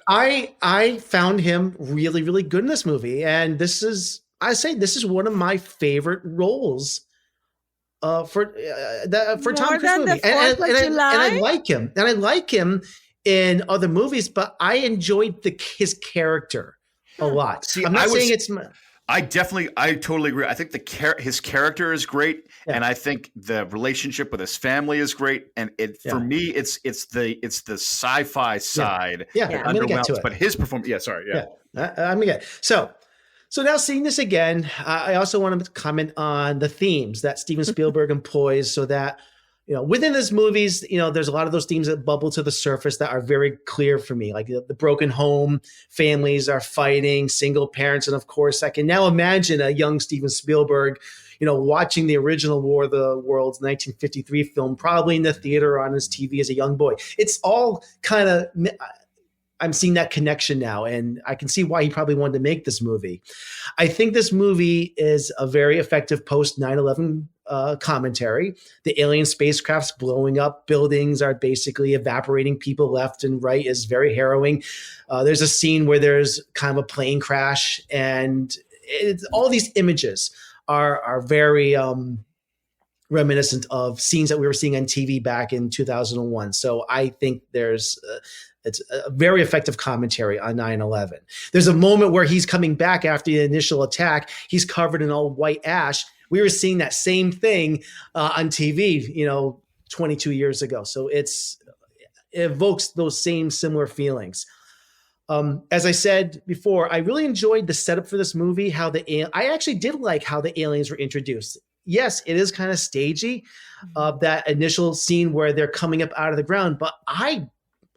I found him really, really good in this movie, and this is one of my favorite roles for Tom Cruise movie. And I like him, and I like him in other movies, but I enjoyed his character a lot. See, I'm not saying it's. I totally agree. I think his character is great, and I think the relationship with his family is great. And for me, it's the sci-fi side. Yeah. I'm gonna get to it. But his performance. Yeah, sorry. Yeah. I'm gonna get so now seeing this again. I also want to comment on the themes that Steven Spielberg employs, so that. Within his movies, there's a lot of those themes that bubble to the surface that are very clear for me, like the broken home, families are fighting, single parents. And of course, I can now imagine a young Steven Spielberg, watching the original War of the Worlds 1953 film, probably in the theater or on his TV as a young boy. It's all kind of, I'm seeing that connection now, and I can see why he probably wanted to make this movie. I think this movie is a very effective post 9/11 commentary. The alien spacecrafts blowing up buildings are basically evaporating people left and right is very harrowing. There's a scene where there's kind of a plane crash, and all these images are very reminiscent of scenes that we were seeing on TV back in 2001. So I think it's a very effective commentary on 9/11. There's a moment where he's coming back after the initial attack. He's covered in all white ash. We were seeing that same thing on TV, 22 years ago. So it evokes those same similar feelings. As I said before, I really enjoyed the setup for this movie. I actually did like how the aliens were introduced. Yes, it is kind of stagey, that initial scene where they're coming up out of the ground, but I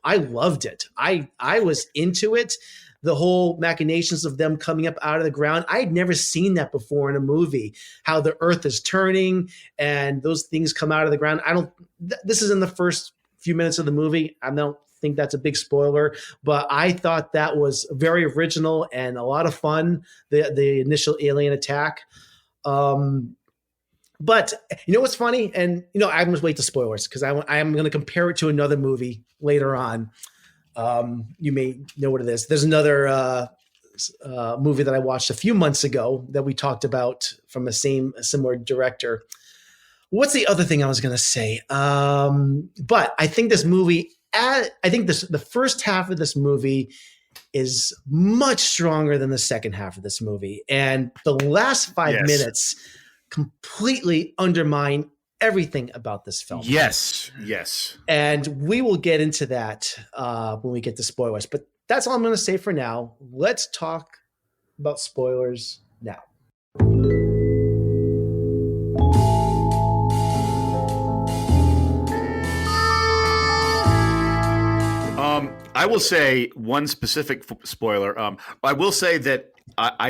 loved it. I was into it. The whole machinations of them coming up out of the ground. I had never seen that before in a movie, how the earth is turning and those things come out of the ground. This is in the first few minutes of the movie. I don't think that's a big spoiler, but I thought that was very original and a lot of fun. The initial alien attack. But you know what's funny? And I'm going to wait to spoilers because I am going to compare it to another movie later on. You may know what it is. There's another movie that I watched a few months ago that we talked about from a similar director. What's the other thing I was going to say? But I think this movie, the first half of this movie is much stronger than the second half of this movie. And the last 5 minutes completely undermine everything about this film. Yes. And we will get into that when we get to spoilers. But that's all I'm going to say for now. Let's talk about spoilers now. I will say one specific spoiler. I will say that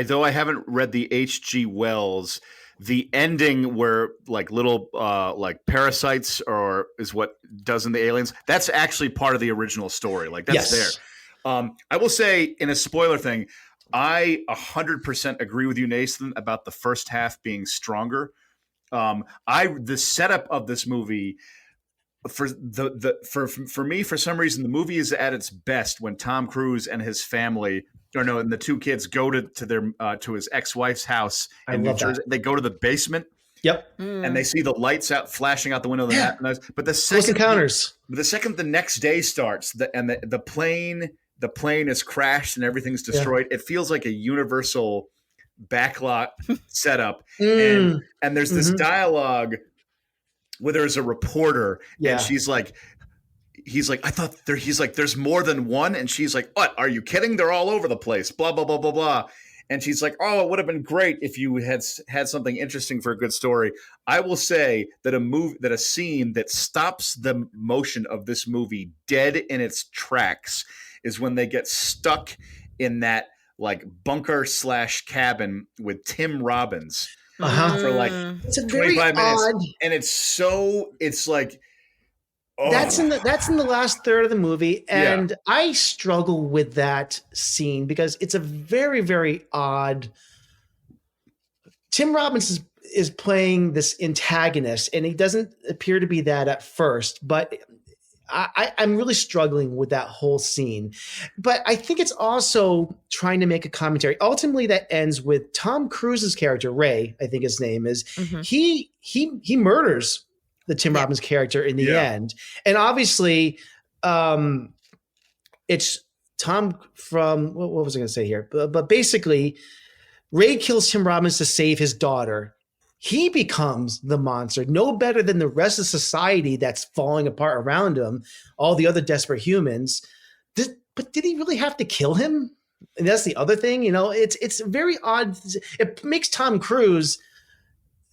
though I haven't read the H.G. Wells, the ending where like little like parasites is what does in the aliens. That's actually part of the original story. Like that's there. I will say in a spoiler thing, I 100% agree with you, Nathan, about the first half being stronger. The setup of this movie. For me, for some reason, the movie is at its best when Tom Cruise and his family, and the two kids go to his ex-wife's house in New Jersey. They go to the basement. Yep. And they see the lights flashing out the window of the night. But the second encounters. The second the next day starts, the plane is crashed and everything's destroyed. It feels like a universal backlot setup. And there's this dialogue where there's a reporter and he's like, there's more than one. And she's like, what? Are you kidding? They're all over the place. Blah, blah, blah, blah, blah. And she's like, oh, it would have been great if you had something interesting for a good story. I will say that a scene that stops the motion of this movie dead in its tracks is when they get stuck in that like bunker / cabin with Tim Robbins. For like it's a 25 minutes, odd, and it's like that's in the last third of the movie, and I struggle with that scene because it's a very, very odd. Tim Robbins is playing this antagonist, and he doesn't appear to be that at first, but I'm really struggling with that whole scene. But I think it's also trying to make a commentary. Ultimately, that ends with Tom Cruise's character, Ray, I think his name is. He murders the Tim Robbins character in the end. And obviously, it's Tom from, what was I going to say here? But basically, Ray kills Tim Robbins to save his daughter. He becomes the monster, no better than the rest of society that's falling apart around him, all the other desperate humans. But did he really have to kill him? And that's the other thing, it's very odd. It makes Tom Cruise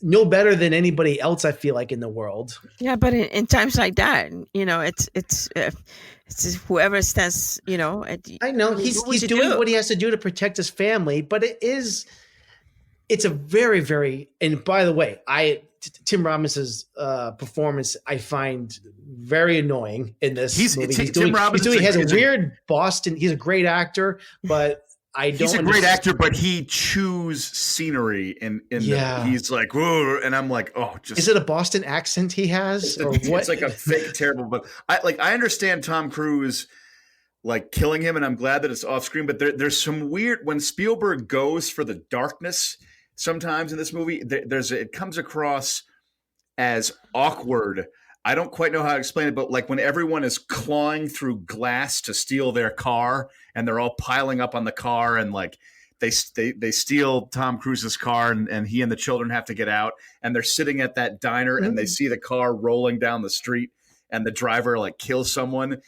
no better than anybody else, I feel like, in the world. Yeah, but in times like that, it's whoever stands, I know he's doing what he has to do to protect his family, but it's a very, very, and by the way, Tim Robbins' performance I find very annoying in this movie. He has a weird Boston. He's a great actor, but he's a great actor, but he chews scenery he's like, whoa, and I'm like, oh, just is it a Boston accent he has, or what? It's like a fake terrible. But I understand Tom Cruise like killing him, and I'm glad that it's off screen. But there's some weird when Spielberg goes for the darkness. Sometimes in this movie, it comes across as awkward. I don't quite know how to explain it, but like when everyone is clawing through glass to steal their car, and they're all piling up on the car, and like they steal Tom Cruise's car, and he and the children have to get out, and they're sitting at that diner, and they see the car rolling down the street, and the driver like kills someone.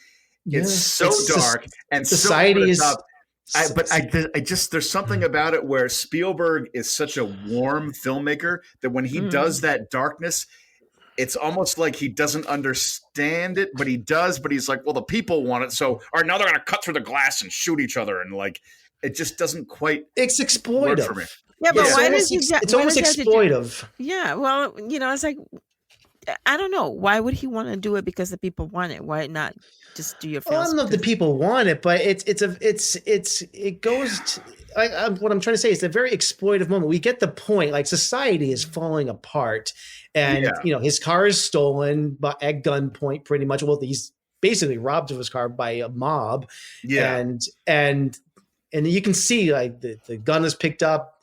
It's so dark and society so is. I just there's something about it where Spielberg is such a warm filmmaker that when he does that darkness, it's almost like he doesn't understand it, but he does. But he's like, well, the people want it, so now they're gonna cut through the glass and shoot each other, and like it just doesn't quite. It's exploitive for me. Yeah, but why does it's almost exploitive? Yeah, well, it's like I don't know. Why would he want to do it because the people want it? Why not just do your Well, I films? don't know if the people want it, but it goes to, what I'm trying to say is a very exploitive moment. We get the point, like society is falling apart, and his car is stolen at gunpoint, pretty much. Well, he's basically robbed of his car by a mob, and you can see like the gun is picked up.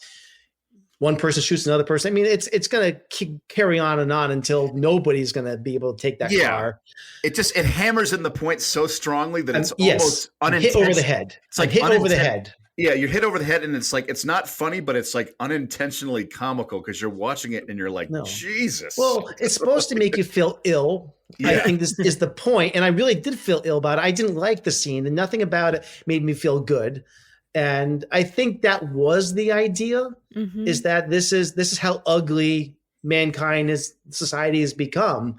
One person shoots another person. I mean, it's going to keep carry on and on until nobody's going to be able to take that car. It hammers in the point so strongly that it's almost hit over the head. It's like hit over the head. Yeah, you're hit over the head, and it's like it's not funny, but it's like unintentionally comical because you're watching it and you're like, Jesus. Well, it's supposed to make you feel ill. Yeah. I think this is the point, and I really did feel ill about it. I didn't like the scene, and nothing about it made me feel good. And I think that was the idea, is that this is how ugly society has become.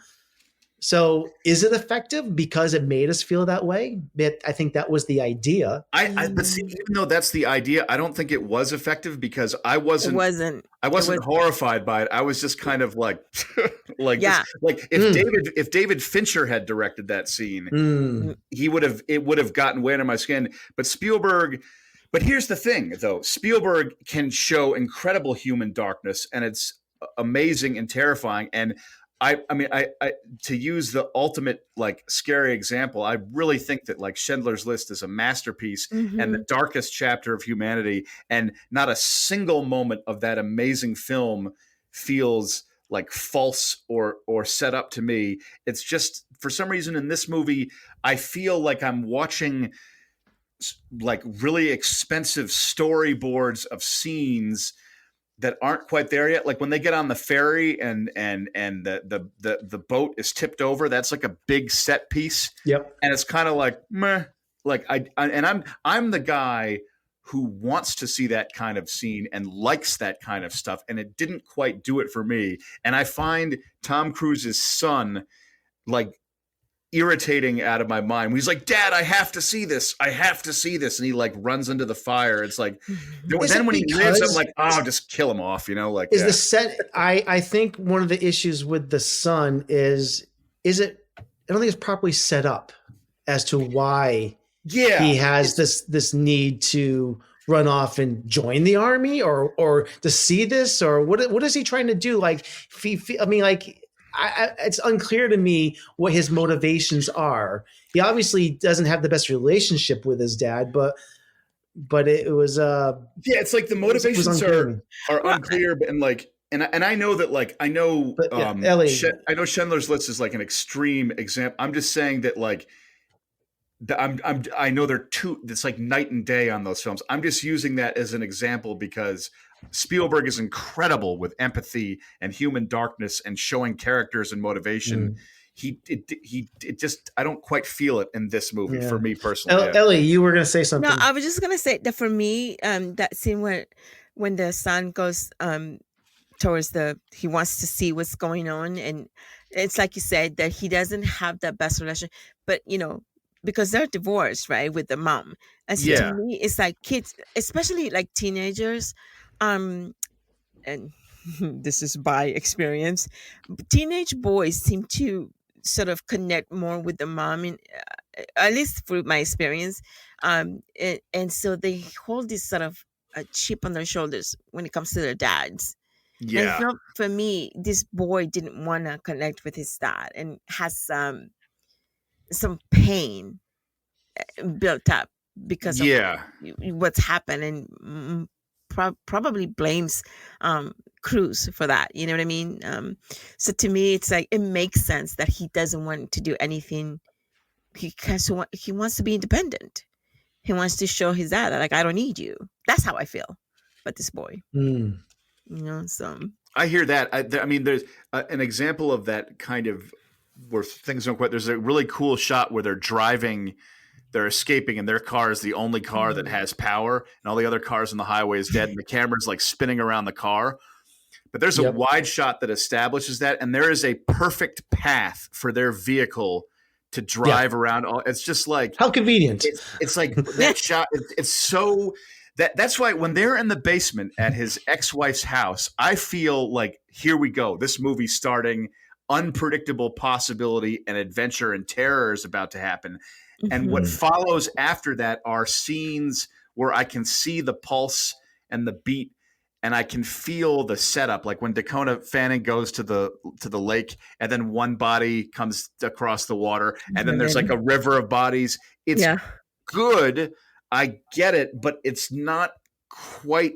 So is it effective because it made us feel that way? But I think that was the idea. But see, even though that's the idea, I don't think it was effective because I wasn't horrified by it. I was just kind of like, if David Fincher had directed that scene, it would have gotten way under my skin. But Spielberg. But here's the thing, though. Spielberg can show incredible human darkness, and it's amazing and terrifying. And I mean, to use the ultimate like scary example, I really think that like Schindler's List is a masterpiece and the darkest chapter of humanity, and not a single moment of that amazing film feels like false or set up to me. It's just, for some reason in this movie, I feel like I'm watching like really expensive storyboards of scenes that aren't quite there yet. Like when they get on the ferry and the boat is tipped over, that's like a big set piece. Yep. And it's kind of like, meh. Like I'm the guy who wants to see that kind of scene and likes that kind of stuff. And it didn't quite do it for me. And I find Tom Cruise's son like irritating out of my mind. He's like, Dad, I have to see this. I have to see this. And he like runs into the fire. It's like, then when he lives, I'm like, oh, just kill him off, like. Is the set, I think one of the issues with the son is it, I don't think it's properly set up as to why he has this need to run off and join the army or to see this, or what is he trying to do? Like, it's unclear to me what his motivations are. He obviously doesn't have the best relationship with his dad, but it was it's like the motivations are unclear, and like and I know that like I know Schindler's List is like an extreme example. I'm just saying that like I know they're two. It's like night and day on those films. I'm just using that as an example because Spielberg is incredible with empathy and human darkness and showing characters and motivation. It just I don't quite feel it in this movie for me personally. Ellie, you were going to say something. No, I was just going to say that for me, that scene when the son goes towards he wants to see what's going on, and it's like you said that he doesn't have the best relation, but because they're divorced, right, with the mom. And so to me, it's like kids, especially like teenagers, and this is by experience, teenage boys seem to sort of connect more with the mom, at least through my experience. And so they hold this sort of a chip on their shoulders when it comes to their dads. Yeah. And for me, this boy didn't want to connect with his dad and has some pain built up because of what's happened, and probably blames Cruz for that. You know what I mean? So to me, it's like it makes sense that he doesn't want to do anything. He wants to be independent. He wants to show his dad that, like, I don't need you. That's how I feel about this boy. So I hear that. I mean, there's an example of that kind of where things don't quite. There's a really cool shot where they're escaping, and their car is the only car that has power, and all the other cars on the highway is dead, and the camera's like spinning around the car. But there's a wide shot that establishes that, and there is a perfect path for their vehicle to drive around. It's just like, how convenient. It's like that shot. It's so that's why when they're in the basement at his ex-wife's house, I feel like, here we go. This movie's starting. unpredictable possibility and adventure and terror is about to happen. And what Mhm. follows after that are scenes where I can see the pulse and the beat, and I can feel the setup. Like when Dakota Fanning goes to the lake, and then one body comes across the water, and then there's like a river of bodies. It's Yeah. good. I get it, but it's not quite.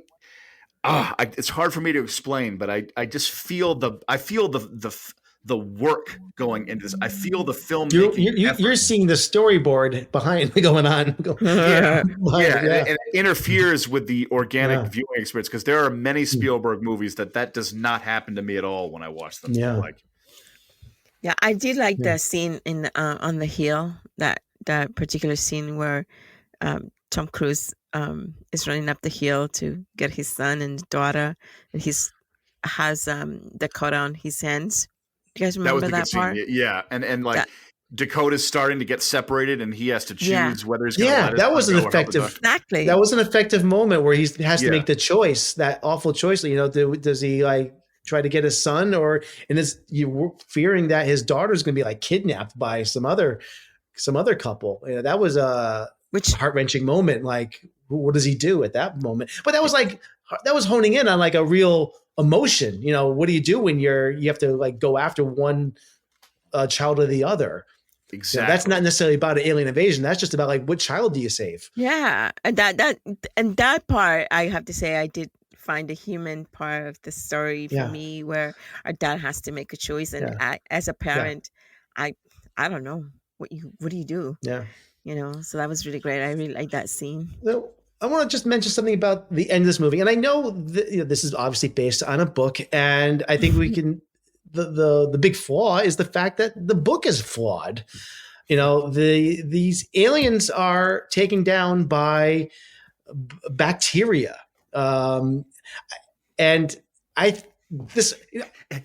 It's hard for me to explain, but I just feel the work going into this. I feel the filmmaking. You're seeing the storyboard behind going on. Yeah, Behind it, and it interferes with the organic Yeah. viewing experience, because there are many Spielberg movies that does not happen to me at all when I watch them. Yeah. Like, Yeah, I did like Yeah. the scene in on the hill, that particular scene where Tom Cruise is running up the hill to get his son and daughter, and has Dakota on his hands. Do you guys that was remember the that good part? scene. Yeah, and like That- Dakota's starting to get separated, and he has to choose Yeah. whether he's going to Yeah, let his that son was an go or help his effective. daughter. Exactly. That was an effective moment where he has to Yeah. make the choice, that awful choice. You know, does he like try to get his son, or you were fearing that his daughter's going to be like kidnapped by some other couple? You know, that was a Which heart-wrenching moment. Like, what does he do at that moment? But that was honing in on like a real emotion. You know, what do you do when you have to like go after one child or the other? You know, Exactly. that's not necessarily about an alien invasion. That's just about like, what child do you save? Yeah, and that part, I have to say, I did find the human part of the story for Yeah. me, where our dad has to make a choice, and Yeah. as a parent, I don't know what do you do, Yeah. you know? So that was really great. I really like that scene. So I want to just mention something about the end of this movie, and I know that, this is obviously based on a book, and I think we can. The big flaw is the fact that the book is flawed. You know, these aliens are taken down by bacteria, and this.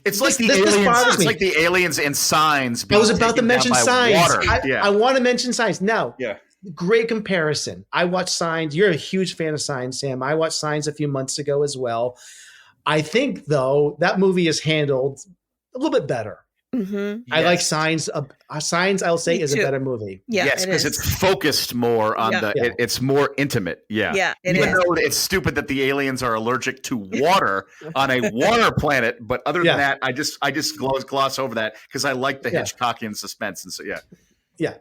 It's like the this aliens. bothers It's me. like the aliens and signs. I was about to taken down mention by Signs. water. I want to mention Signs now. Yeah. Great comparison. I watched Signs. You're a huge fan of Signs, Sam. I watched Signs a few months ago as well. I think, though, that movie is handled a little bit better. Mm-hmm. I like Signs. Signs, I'll say, Me is a too. better movie. Yeah, Yes, it because is. it's focused more on Yeah. it's more intimate. Yeah. Yeah, it Even is. though it's stupid that the aliens are allergic to water on a water planet, but other Yeah. than that, I just gloss over that because I like the Yeah. Hitchcockian suspense, and so yeah. Yeah.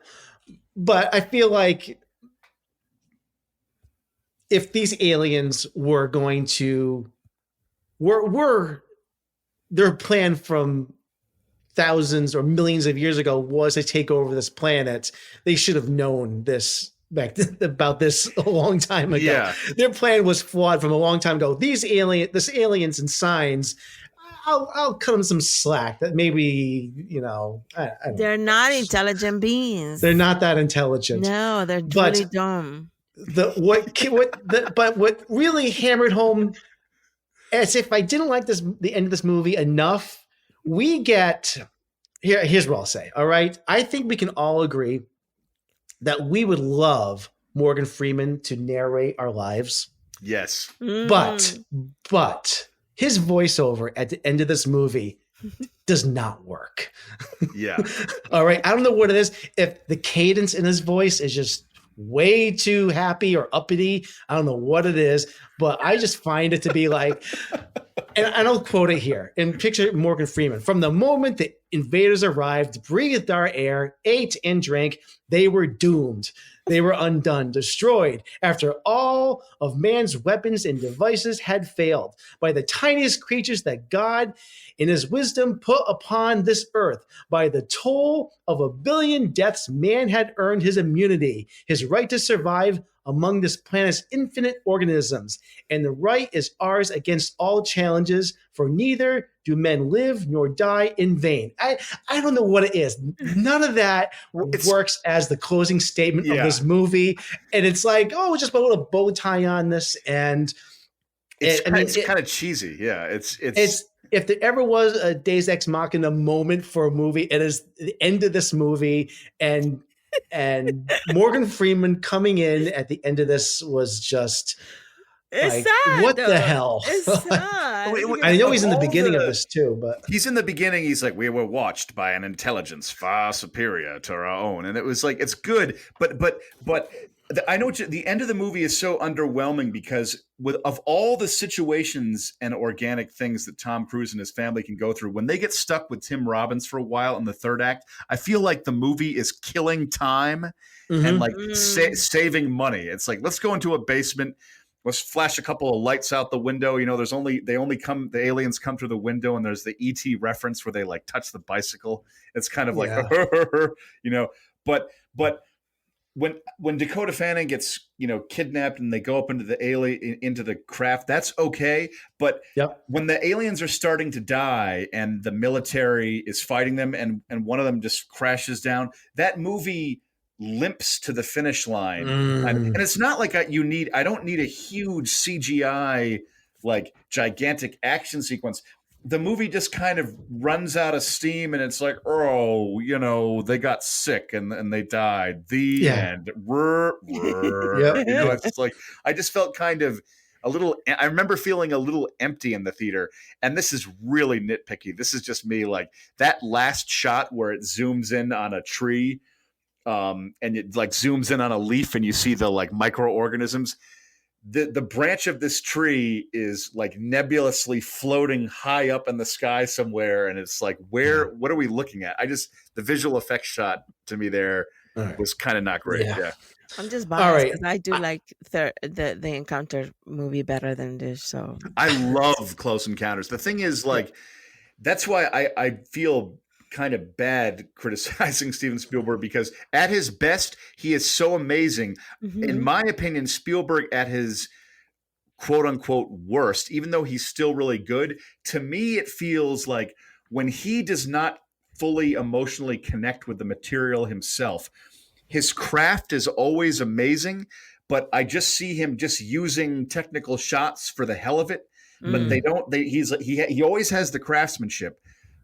But I feel like if these aliens were going to were their plan from thousands or millions of years ago was to take over this planet, they should have known this about this a long time ago. Yeah. Their plan was flawed from a long time ago. This aliens and Signs, I'll cut them some slack that maybe, I don't They're know. not intelligent beings. They're not that intelligent. No, they're But- really dumb. But what really hammered home, as if I didn't like the end of this movie enough, we get here's what I'll say. All right, I think we can all agree that we would love Morgan Freeman to narrate our lives, Yes. but his voiceover at the end of this movie does not work. Yeah. All right, I don't know what it is. If the cadence in his voice is just way too happy or uppity, I don't know what it is, but I just find it to be like, and I'll quote it here, and picture Morgan Freeman. From the moment the invaders arrived, breathed our air, ate and drank, they were doomed. They were undone, destroyed, after all of man's weapons and devices had failed, by the tiniest creatures that God, in his wisdom, put upon this earth. By the toll of 1 billion deaths, man had earned his immunity, his right to survive among this planet's infinite organisms. And the right is ours against all challenges, for neither do men live nor die in vain. I don't know what it is. None of that works as the closing statement of this movie. And it's like, oh, just put a little bow tie on this. And It's kind of cheesy. Yeah. It's if there ever was a Deus Ex Machina moment for a movie, it is the end of this movie, and Morgan Freeman coming in at the end of this was just It's Like, sad. what the though. hell? It's sad. I know he's in the All beginning of the- this too, but He's in the beginning. He's like, we were watched by an intelligence far superior to our own, and it was like, it's good, but I know the end of the movie is so underwhelming because of all the situations and organic things that Tom Cruise and his family can go through, when they get stuck with Tim Robbins for a while in the third act, I feel like the movie is killing time and like saving money. It's like, let's go into a basement. Let's flash a couple of lights out the window. You know, the aliens come through the window, and there's the ET reference where they like touch the bicycle. It's kind of like, you know, but when Dakota Fanning gets, you know, kidnapped and they go up into the craft, that's okay. But when the aliens are starting to die and the military is fighting them and one of them just crashes down, that movie limps to the finish line. And it's not like I don't need a huge CGI, like gigantic action sequence. The movie just kind of runs out of steam, and it's like, oh, you know, they got sick and they died. The end. You know, it's like, I just felt kind of I remember feeling a little empty in the theater. And this is really nitpicky. This is just me. Like that last shot where it zooms in on a tree, and it like zooms in on a leaf, and you see the like microorganisms. The branch of this tree is like nebulously floating high up in the sky somewhere, and it's like, what are we looking at? The visual effects shot to me there was kind of not great. Yeah. I'm just biased because I do like the Encounter movie better than this. So I love Close Encounters. The thing is, like, that's why I feel kind of bad criticizing Steven Spielberg, because at his best, he is so amazing. In my opinion, Spielberg at his quote unquote worst, even though he's still really good, to me, it feels like when he does not fully emotionally connect with the material himself, his craft is always amazing, but I just see him just using technical shots for the hell of it. But he always has the craftsmanship,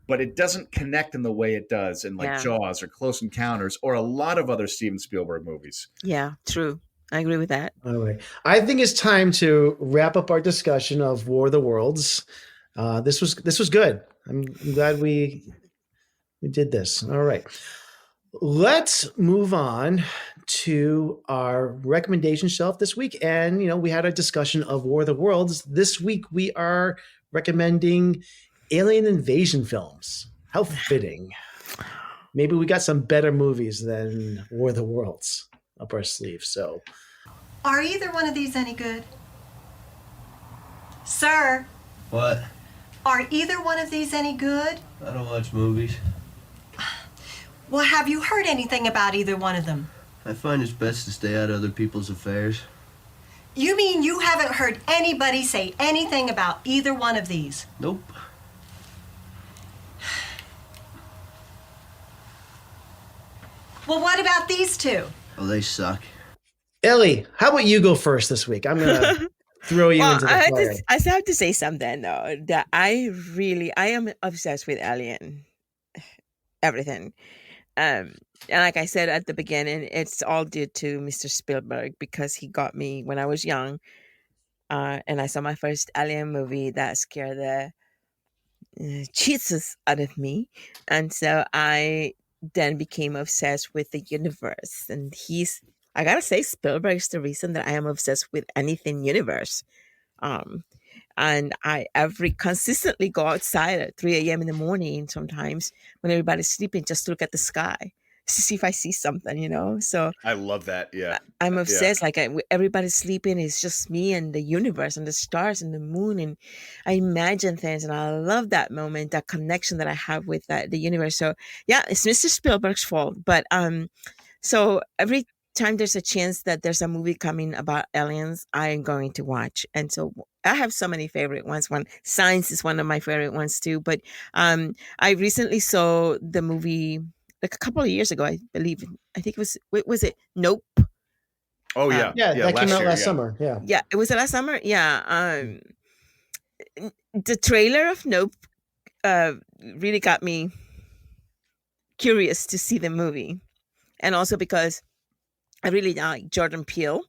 but it doesn't connect in the way it does in like Jaws or Close Encounters or a lot of other Steven Spielberg movies. Yeah, true. I agree with that. All right. I think it's time to wrap up our discussion of War of the Worlds. This was good. I'm glad we did this. All right. Let's move on to our recommendation shelf this week. And, you know, we had a discussion of War of the Worlds. This week we are recommending alien invasion films. How fitting. Maybe we got some better movies than War of the Worlds up our sleeve. So, are either one of these any good? Sir? What? Are either one of these any good? I don't watch movies. Well, have you heard anything about either one of them? I find it's best to stay out of other people's affairs. You mean you haven't heard anybody say anything about either one of these? Nope. Well, what about these two? Oh, they suck. Ellie, how about you go first this week? I'm going to throw you into the fire. I still have to say something, though, that I am obsessed with Alien. Everything. And like I said at the beginning, it's all due to Mr. Spielberg, because he got me when I was young. And I saw my first Alien movie that scared the Jesus out of me. And so I then became obsessed with the universe. And I gotta say, Spielberg's the reason that I am obsessed with anything universe. And I consistently go outside at 3 a.m. in the morning sometimes when everybody's sleeping, just to look at the sky to see if I see something, you know? So I love that. Yeah. I'm obsessed. Like everybody's sleeping. It's just me and the universe and the stars and the moon. And I imagine things, and I love that moment, that connection that I have with the universe. So yeah, it's Mr. Spielberg's fault. But so every time there's a chance that there's a movie coming about aliens, I am going to watch. And so I have so many favorite ones. Science is one of my favorite ones too. But I recently saw the movie like a couple of years ago, I believe. I think it was it Nope? Oh yeah. That came out last summer. Yeah. Yeah. It was it last summer? Yeah. The trailer of Nope really got me curious to see the movie. And also because I really like Jordan Peele.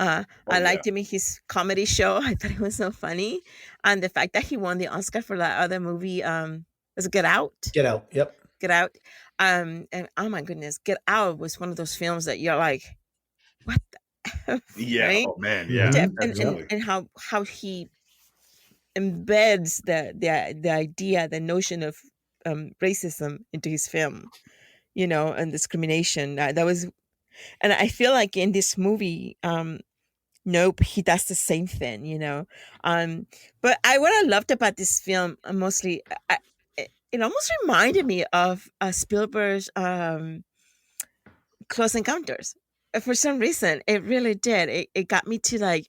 I liked him in his comedy show. I thought it was so funny, and the fact that he won the Oscar for that other movie was Get Out. Get Out. Yep. Get Out. And oh my goodness, Get Out was one of those films that you're like, what the F? Yeah. Right? Oh man. Yeah. And how he embeds the idea, the notion of racism into his film, and discrimination. That was, and I feel like in this movie, Nope, he does the same thing, But what I loved about this film mostly, it almost reminded me of Spielberg's Close Encounters. For some reason, it really did. It got me to like,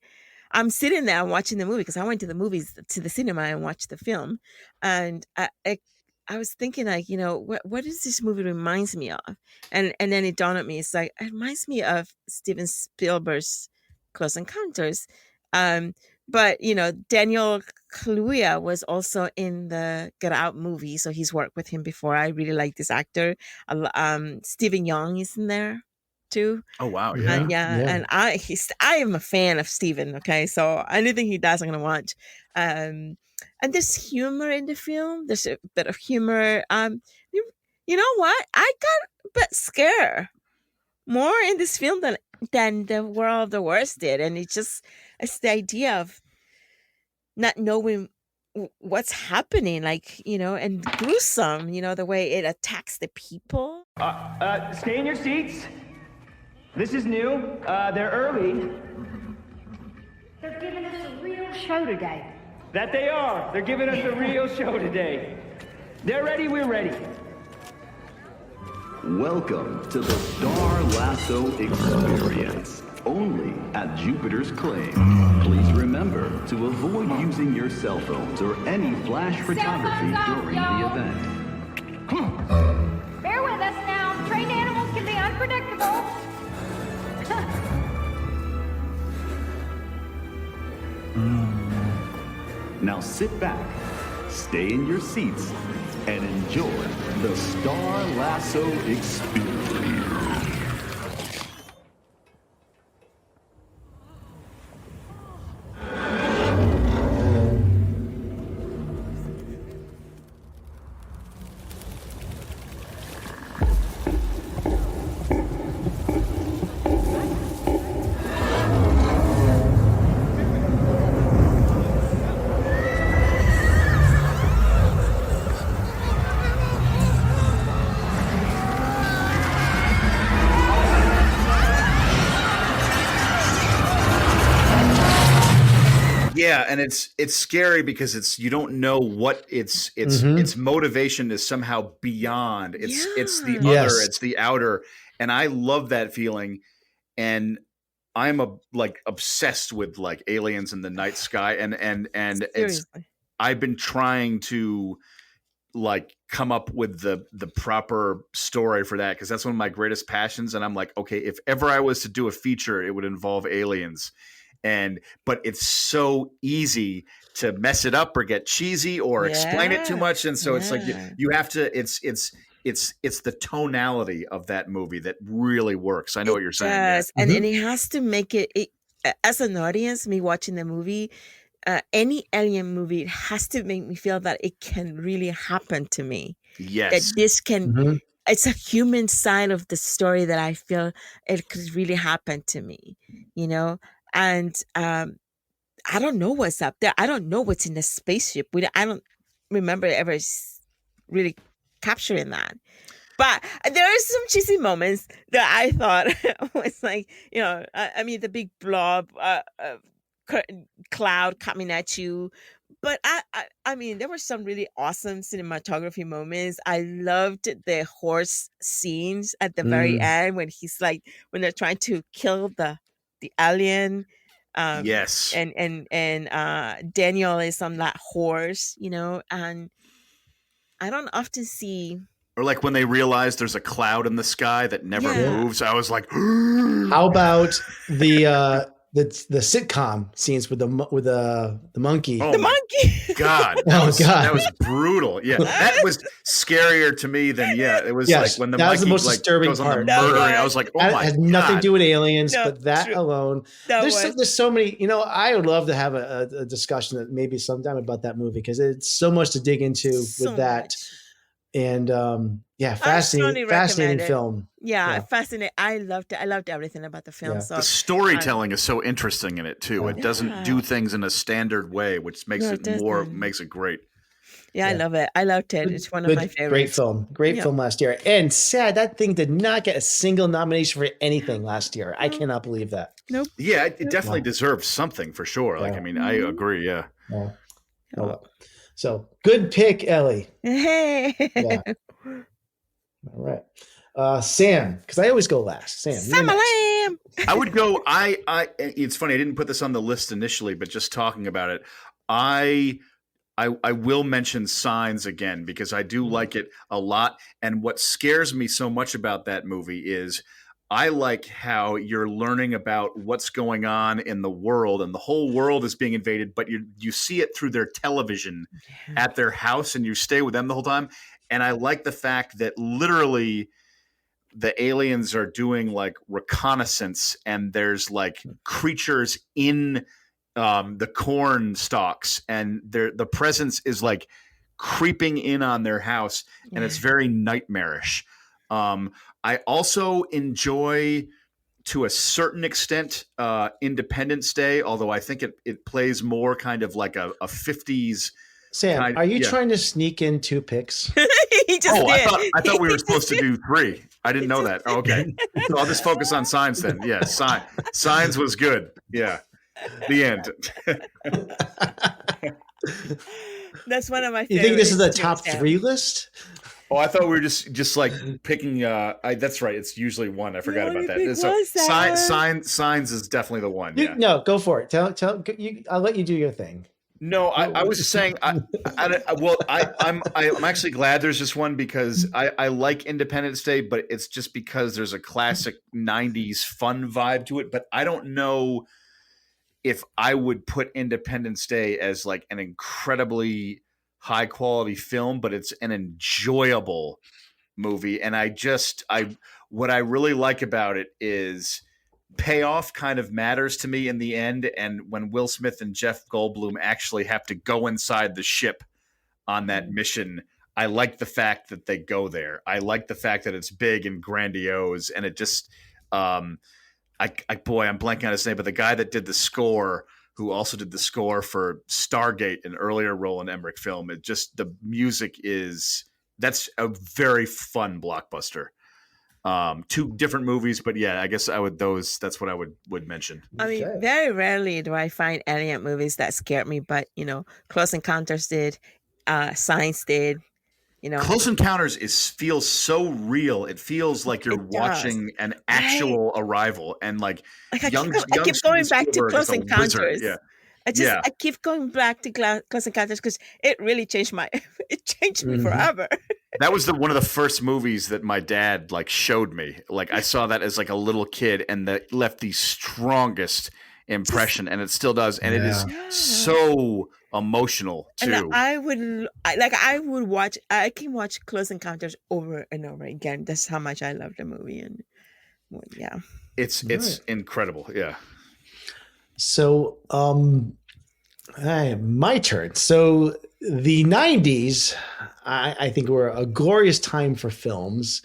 I'm sitting there watching the movie because I went to the cinema and watched the film, and I was thinking like, what does this movie reminds me of? And then it dawned on me, it's like, it reminds me of Steven Spielberg's Close Encounters. But Daniel Kaluuya was also in the Get Out movie, so he's worked with him before. I really like this actor. Stephen Young is in there too. Oh wow, Yeah. And I am a fan of Steven. Okay, so anything he does, I'm gonna watch. And there's humor in the film. There's a bit of humor. You know what? I got a bit scared more in this film than The World of the Worst did, and it's the idea of not knowing what's happening, like, and gruesome, the way it attacks the people. Stay in your seats. This is new. They're early. They're giving us a real show today. That they are. They're giving us a real show today. They're ready, we're ready. Welcome to the Star Lasso Experience, only at Jupiter's Claim. Please remember to avoid using your cell phones or any flash photography during the event. Bear with us now. Trained animals can be unpredictable. Now sit back, stay in your seats, and enjoy the Star Lasso Experience. Yeah, and it's scary because you don't know what its motivation is somehow beyond. It's the other, it's the outer, and I love that feeling. And I'm obsessed with like aliens in the night sky, and I've been trying to like come up with the proper story for that because that's one of my greatest passions. And I'm like, okay, if ever I was to do a feature, it would involve aliens. But it's so easy to mess it up or get cheesy or explain it too much, and so it's like you have to. It's the tonality of that movie that really works. I know what you're saying. Yes, and it has to make it as an audience. Me watching the movie, any alien movie, it has to make me feel that it can really happen to me. Yes, that this can. It's a human side of the story that I feel it could really happen to me. And I don't know what's up there. I don't know what's in the spaceship. I don't remember ever really capturing that. But there are some cheesy moments that I thought was like, I mean, the big blob cloud coming at you. But I mean, there were some really awesome cinematography moments. I loved the horse scenes at the very end when they're trying to kill the alien. Yes. And Daniel is on that horse, and I don't often see. Or like when they realize there's a cloud in the sky that never moves. I was like, how about the sitcom scenes with the monkey? The monkey. God. That was brutal. Yeah. That was scarier to me than, it was like when the that was the Mikey most disturbing goes on part. the murdering. I was like, oh my God. It had nothing to do with aliens, No, but that true. alone. There's so many, I would love to have a discussion that maybe sometime about that movie because it's so much to dig into with that. Much. And strongly fascinating recommend it. film. Yeah, fascinating. I loved it. I loved everything about the film. Yeah. So The storytelling is so interesting in it too. It doesn't do things in a standard way, which makes makes it great. Yeah, I love it. I loved it. It's one of my favorites. Great film last year. And sad that thing did not get a single nomination for anything last year. I cannot believe that. Nope. Yeah, it definitely deserves something for sure. Like, I mean, I agree. Yeah. So good pick, Ellie. Hey. Yeah. All right. Sam, because I always go last. Sam. Sam. I would go. It's funny. I didn't put this on the list initially, but just talking about it, I will mention Signs again because I do like it a lot. And what scares me so much about that movie is I like how you're learning about what's going on in the world and the whole world is being invaded, but you see it through their television at their house and you stay with them the whole time. And I like the fact that literally the aliens are doing like reconnaissance and there's like creatures in the corn stalks and the presence is like creeping in on their house and it's very nightmarish. I also enjoy to a certain extent Independence Day, although I think it plays more kind of like a 50s. Sam, are you trying to sneak in 2 picks? He just did. I thought we were supposed to do 3. I didn't know that. Okay. So I'll just focus on Signs then. Yeah, Signs was good. Yeah. The end. That's one of my favorites. You think this is a top 3 list? Oh, I thought we were just like picking. That's right. It's usually one. I forgot about that. So Signs is definitely the one. No, go for it. Tell. I'll let you do your thing. No, I was just saying. I'm actually glad there's this one because I like Independence Day, but it's just because there's a classic '90s fun vibe to it. But I don't know if I would put Independence Day as like an incredibly high quality film, but it's an enjoyable movie. And what I really like about it is payoff kind of matters to me in the end. And when Will Smith and Jeff Goldblum actually have to go inside the ship on that mission, I like the fact that they go there. I like the fact that it's big and grandiose. And it just, I'm blanking on his name, but the guy that did the score, who also did the score for Stargate, an earlier Roland Emmerich film. The music that's a very fun blockbuster. 2 different movies, but I guess that's what I would mention. I mean, very rarely do I find alien movies that scared me, but Close Encounters did, Signs did. Close Encounters feels so real. It feels like you're watching an actual arrival, and I keep going back to Close Encounters. Yeah. I keep going back to Close Encounters because it really changed it changed me forever. That was one of the first movies that my dad showed me. I saw that as a little kid, and that left the strongest impression, and it still does. And it is so emotional too. And I can watch Close Encounters over and over again. That's how much I love the movie, and it's incredible. Yeah. So, my turn. So the 90s, I think were a glorious time for films.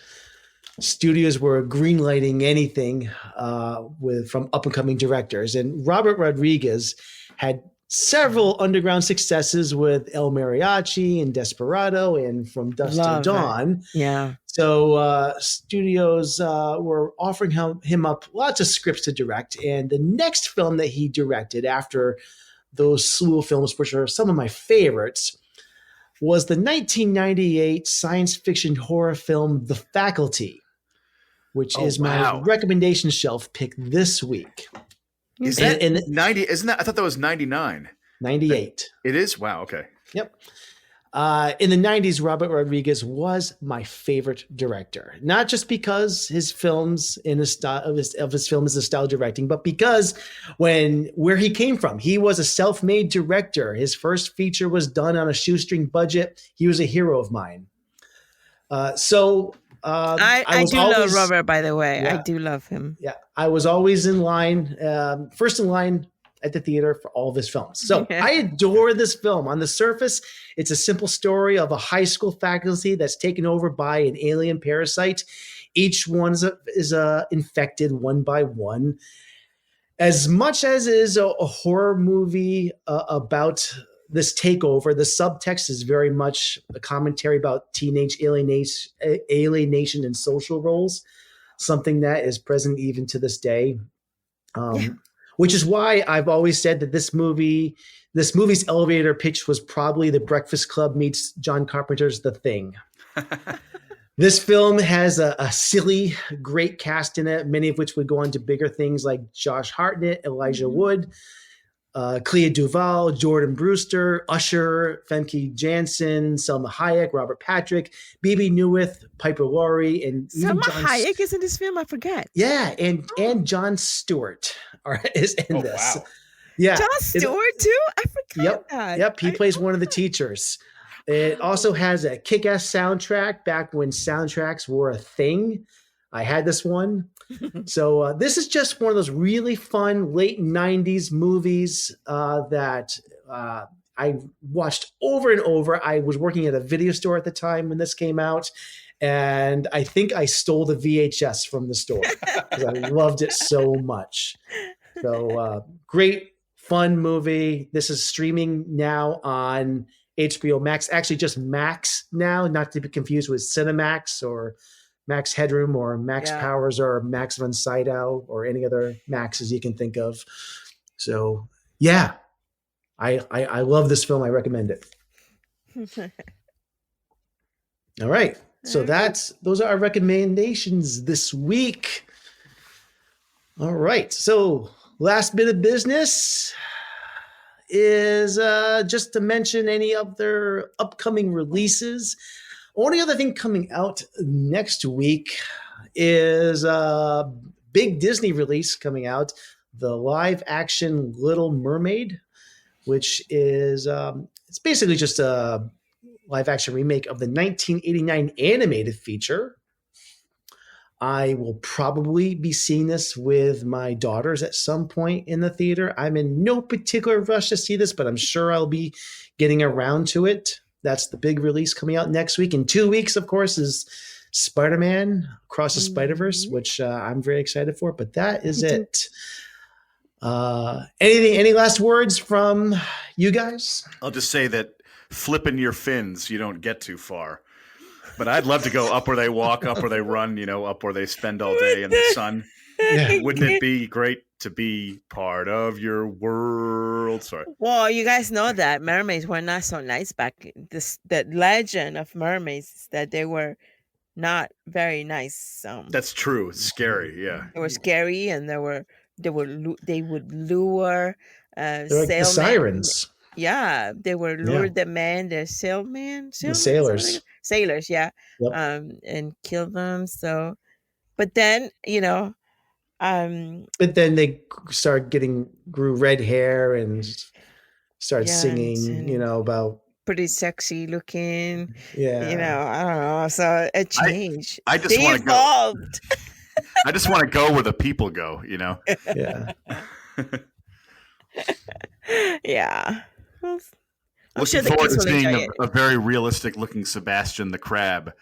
Studios were greenlighting anything from up-and-coming directors. And Robert Rodriguez had several underground successes with El Mariachi and Desperado and From Dusk Till Dawn. Yeah. So studios were offering him up lots of scripts to direct. And the next film that he directed after those slew of films, which are some of my favorites, was the 1998 science fiction horror film The Faculty, which is my recommendation shelf pick this week. Is that 90? Isn't that? I thought that was 99. 98. It is? Wow. Okay. Yep. In the 90s, Robert Rodriguez was my favorite director, not just because his films in his style of his film is the style directing, but because where he came from. He was a self-made director. His first feature was done on a shoestring budget. He was a hero of mine. I do love Robert, by the way. Yeah. I do love him. Yeah, I was always in line, first in line at the theater for all of his films. So I adore this film. On the surface, it's a simple story of a high school faculty that's taken over by an alien parasite. Each one is infected one by one. As much as it is a horror movie about this takeover, the subtext is very much a commentary about teenage alienation and social roles, something that is present even to this day. Which is why I've always said that this movie's elevator pitch was probably The Breakfast Club meets John Carpenter's The Thing. This film has a silly, great cast in it, many of which would go on to bigger things like Josh Hartnett, Elijah Wood, Clea Duvall, Jordan Brewster, Usher, Femke Janssen, Selma Hayek, Robert Patrick, Bebe Neuwirth, Piper Laurie, and Selma Hayek is in this film. I forget. Yeah, and Jon Stewart is in this. Wow. Yeah, Jon Stewart too. I forgot that. Yep, he plays one of the teachers. It also has a kick-ass soundtrack back when soundtracks were a thing. I had this one. So this is just one of those really fun late 90s movies that I watched over and over. I was working at a video store at the time when this came out, and I think I stole the VHS from the store because I loved it so much. So great, fun movie. This is streaming now on HBO Max. Actually, just Max now, not to be confused with Cinemax or Max Headroom or Max Powers or Max von Sydow or any other Maxes you can think of. So yeah, I love this film. I recommend it. All right. So those are our recommendations this week. All right. So last bit of business is just to mention any of their upcoming releases. Only other thing coming out next week is a big Disney release coming out, the live action Little Mermaid, which is it's basically just a live action remake of the 1989 animated feature. I will probably be seeing this with my daughters at some point in the theater. I'm in no particular rush to see this, but I'm sure I'll be getting around to it. That's the big release coming out next week. In 2 weeks, of course, is Spider-Man Across the Spider-Verse, which I'm very excited for. But that is it. Any last words from you guys? I'll just say that flipping your fins, you don't get too far. But I'd love to go up where they walk, up where they run, up where they spend all day in the sun. Yeah. Wouldn't it be great to be part of your world? Sorry. Well, you guys know that mermaids were not so nice back. The legend of mermaids is that they were not very nice. That's true. It's scary. Yeah. They were scary, and they would lure like the sirens. Yeah, they were lured the men, the sailors, yeah, yep. And kill them. So, but then but then they grew red hair and started singing, about pretty sexy looking. Yeah, I don't know. So it changed. I just want to go. I just want to go where the people go. Yeah. Yeah. Looking forward to seeing a very realistic looking Sebastian the Crab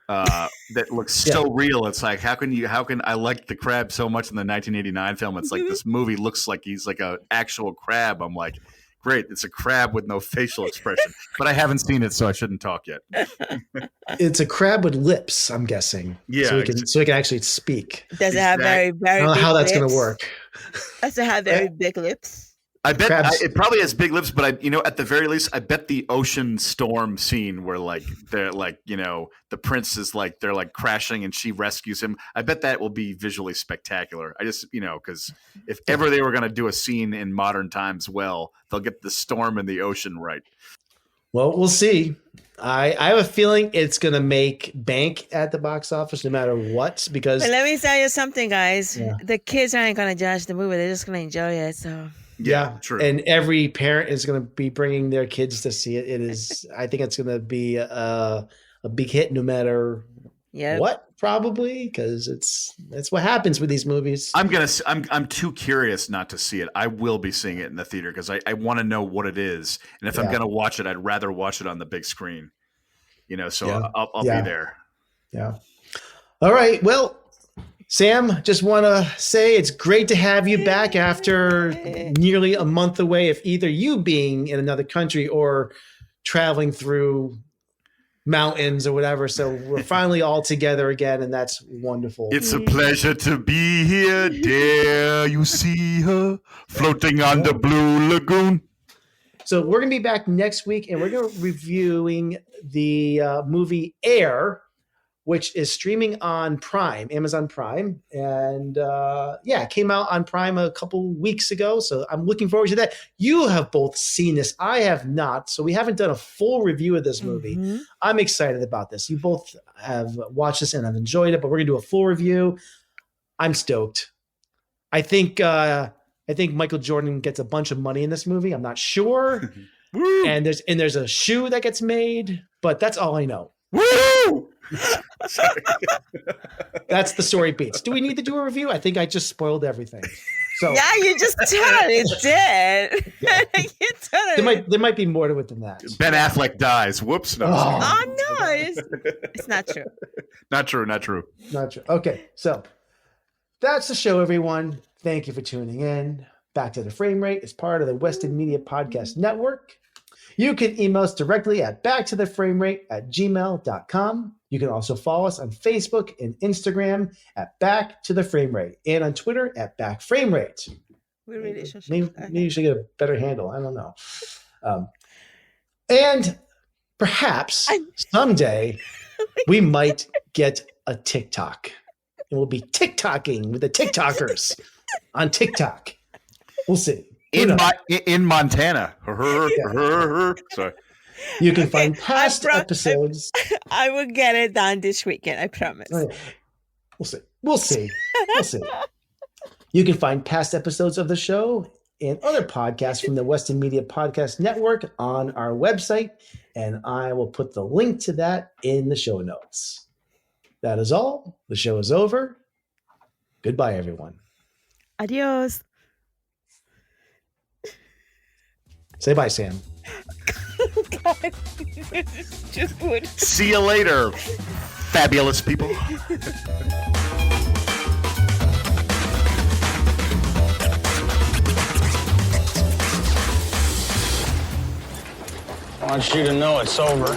that looks so real. It's like, how can I like the crab so much in the 1989 film? It's like this movie looks like he's like an actual crab. I'm like, great, it's a crab with no facial expression. But I haven't seen it, so I shouldn't talk yet. It's a crab with lips, I'm guessing. Yeah. So he can actually speak. Does it have very, very I don't know how that's going to work. Does it have very big lips? I bet it probably has big lips, but at the very least, I bet the ocean storm scene where they're the prince is they're crashing and she rescues him. I bet that will be visually spectacular. I just because if ever they were going to do a scene in modern times, they'll get the storm in the ocean right. Well, we'll see. I have a feeling it's going to make bank at the box office no matter what, because But let me tell you something, guys. Yeah. The kids aren't going to judge the movie. They're just going to enjoy it. So yeah, true. And every parent is going to be bringing their kids to see it. It is. I think it's going to be a big hit no matter what, probably, because that's what happens with these movies. I'm too curious not to see it. I will be seeing it in the theater because I want to know what it is, and if I'm going to watch it, I'd rather watch it on the big screen. So I'll be there. Yeah. All right. Well, Sam, just want to say it's great to have you back after nearly a month away of either you being in another country or traveling through mountains or whatever. So we're finally all together again, and that's wonderful. It's a pleasure to be here. Dare you see her floating on the blue lagoon? So we're going to be back next week, and we're going to be reviewing the movie Air, which is streaming on Prime, Amazon Prime. And it came out on Prime a couple weeks ago. So I'm looking forward to that. You have both seen this. I have not. So we haven't done a full review of this movie. Mm-hmm. I'm excited about this. You both have watched this and have enjoyed it, but we're going to do a full review. I'm stoked. I think Michael Jordan gets a bunch of money in this movie. I'm not sure. and there's a shoe that gets made, but that's all I know. Woo! That's the story beats. Do we need to do a review? I think I just spoiled everything. So yeah, you just totally did. Yeah. There might be more to it than that. Ben Affleck dies. Whoops. No. Oh no, it's not true. Not true. Not true. Okay, so that's the show, everyone. Thank you for tuning in. Back to the Frame Rate is part of the Weston Media Podcast Network. You can email us directly at backtotheframerate@gmail.com. You can also follow us on Facebook and Instagram at Back to the Frame Rate, and on Twitter at Back Frame Rate. Maybe you should get a better handle. I don't know. And perhaps someday we might get a TikTok, and we'll be TikToking with the TikTokers on TikTok. We'll see. In Montana. Sorry. You can find past episodes. I will get it done this weekend, I promise. We'll see. You can find past episodes of the show and other podcasts from the Weston Media Podcast Network on our website, and I will put the link to that in the show notes. That is all. The show is over. Goodbye, everyone. Adios. Say bye, Sam. God, just would. See you later, fabulous people. I want you to know it's over.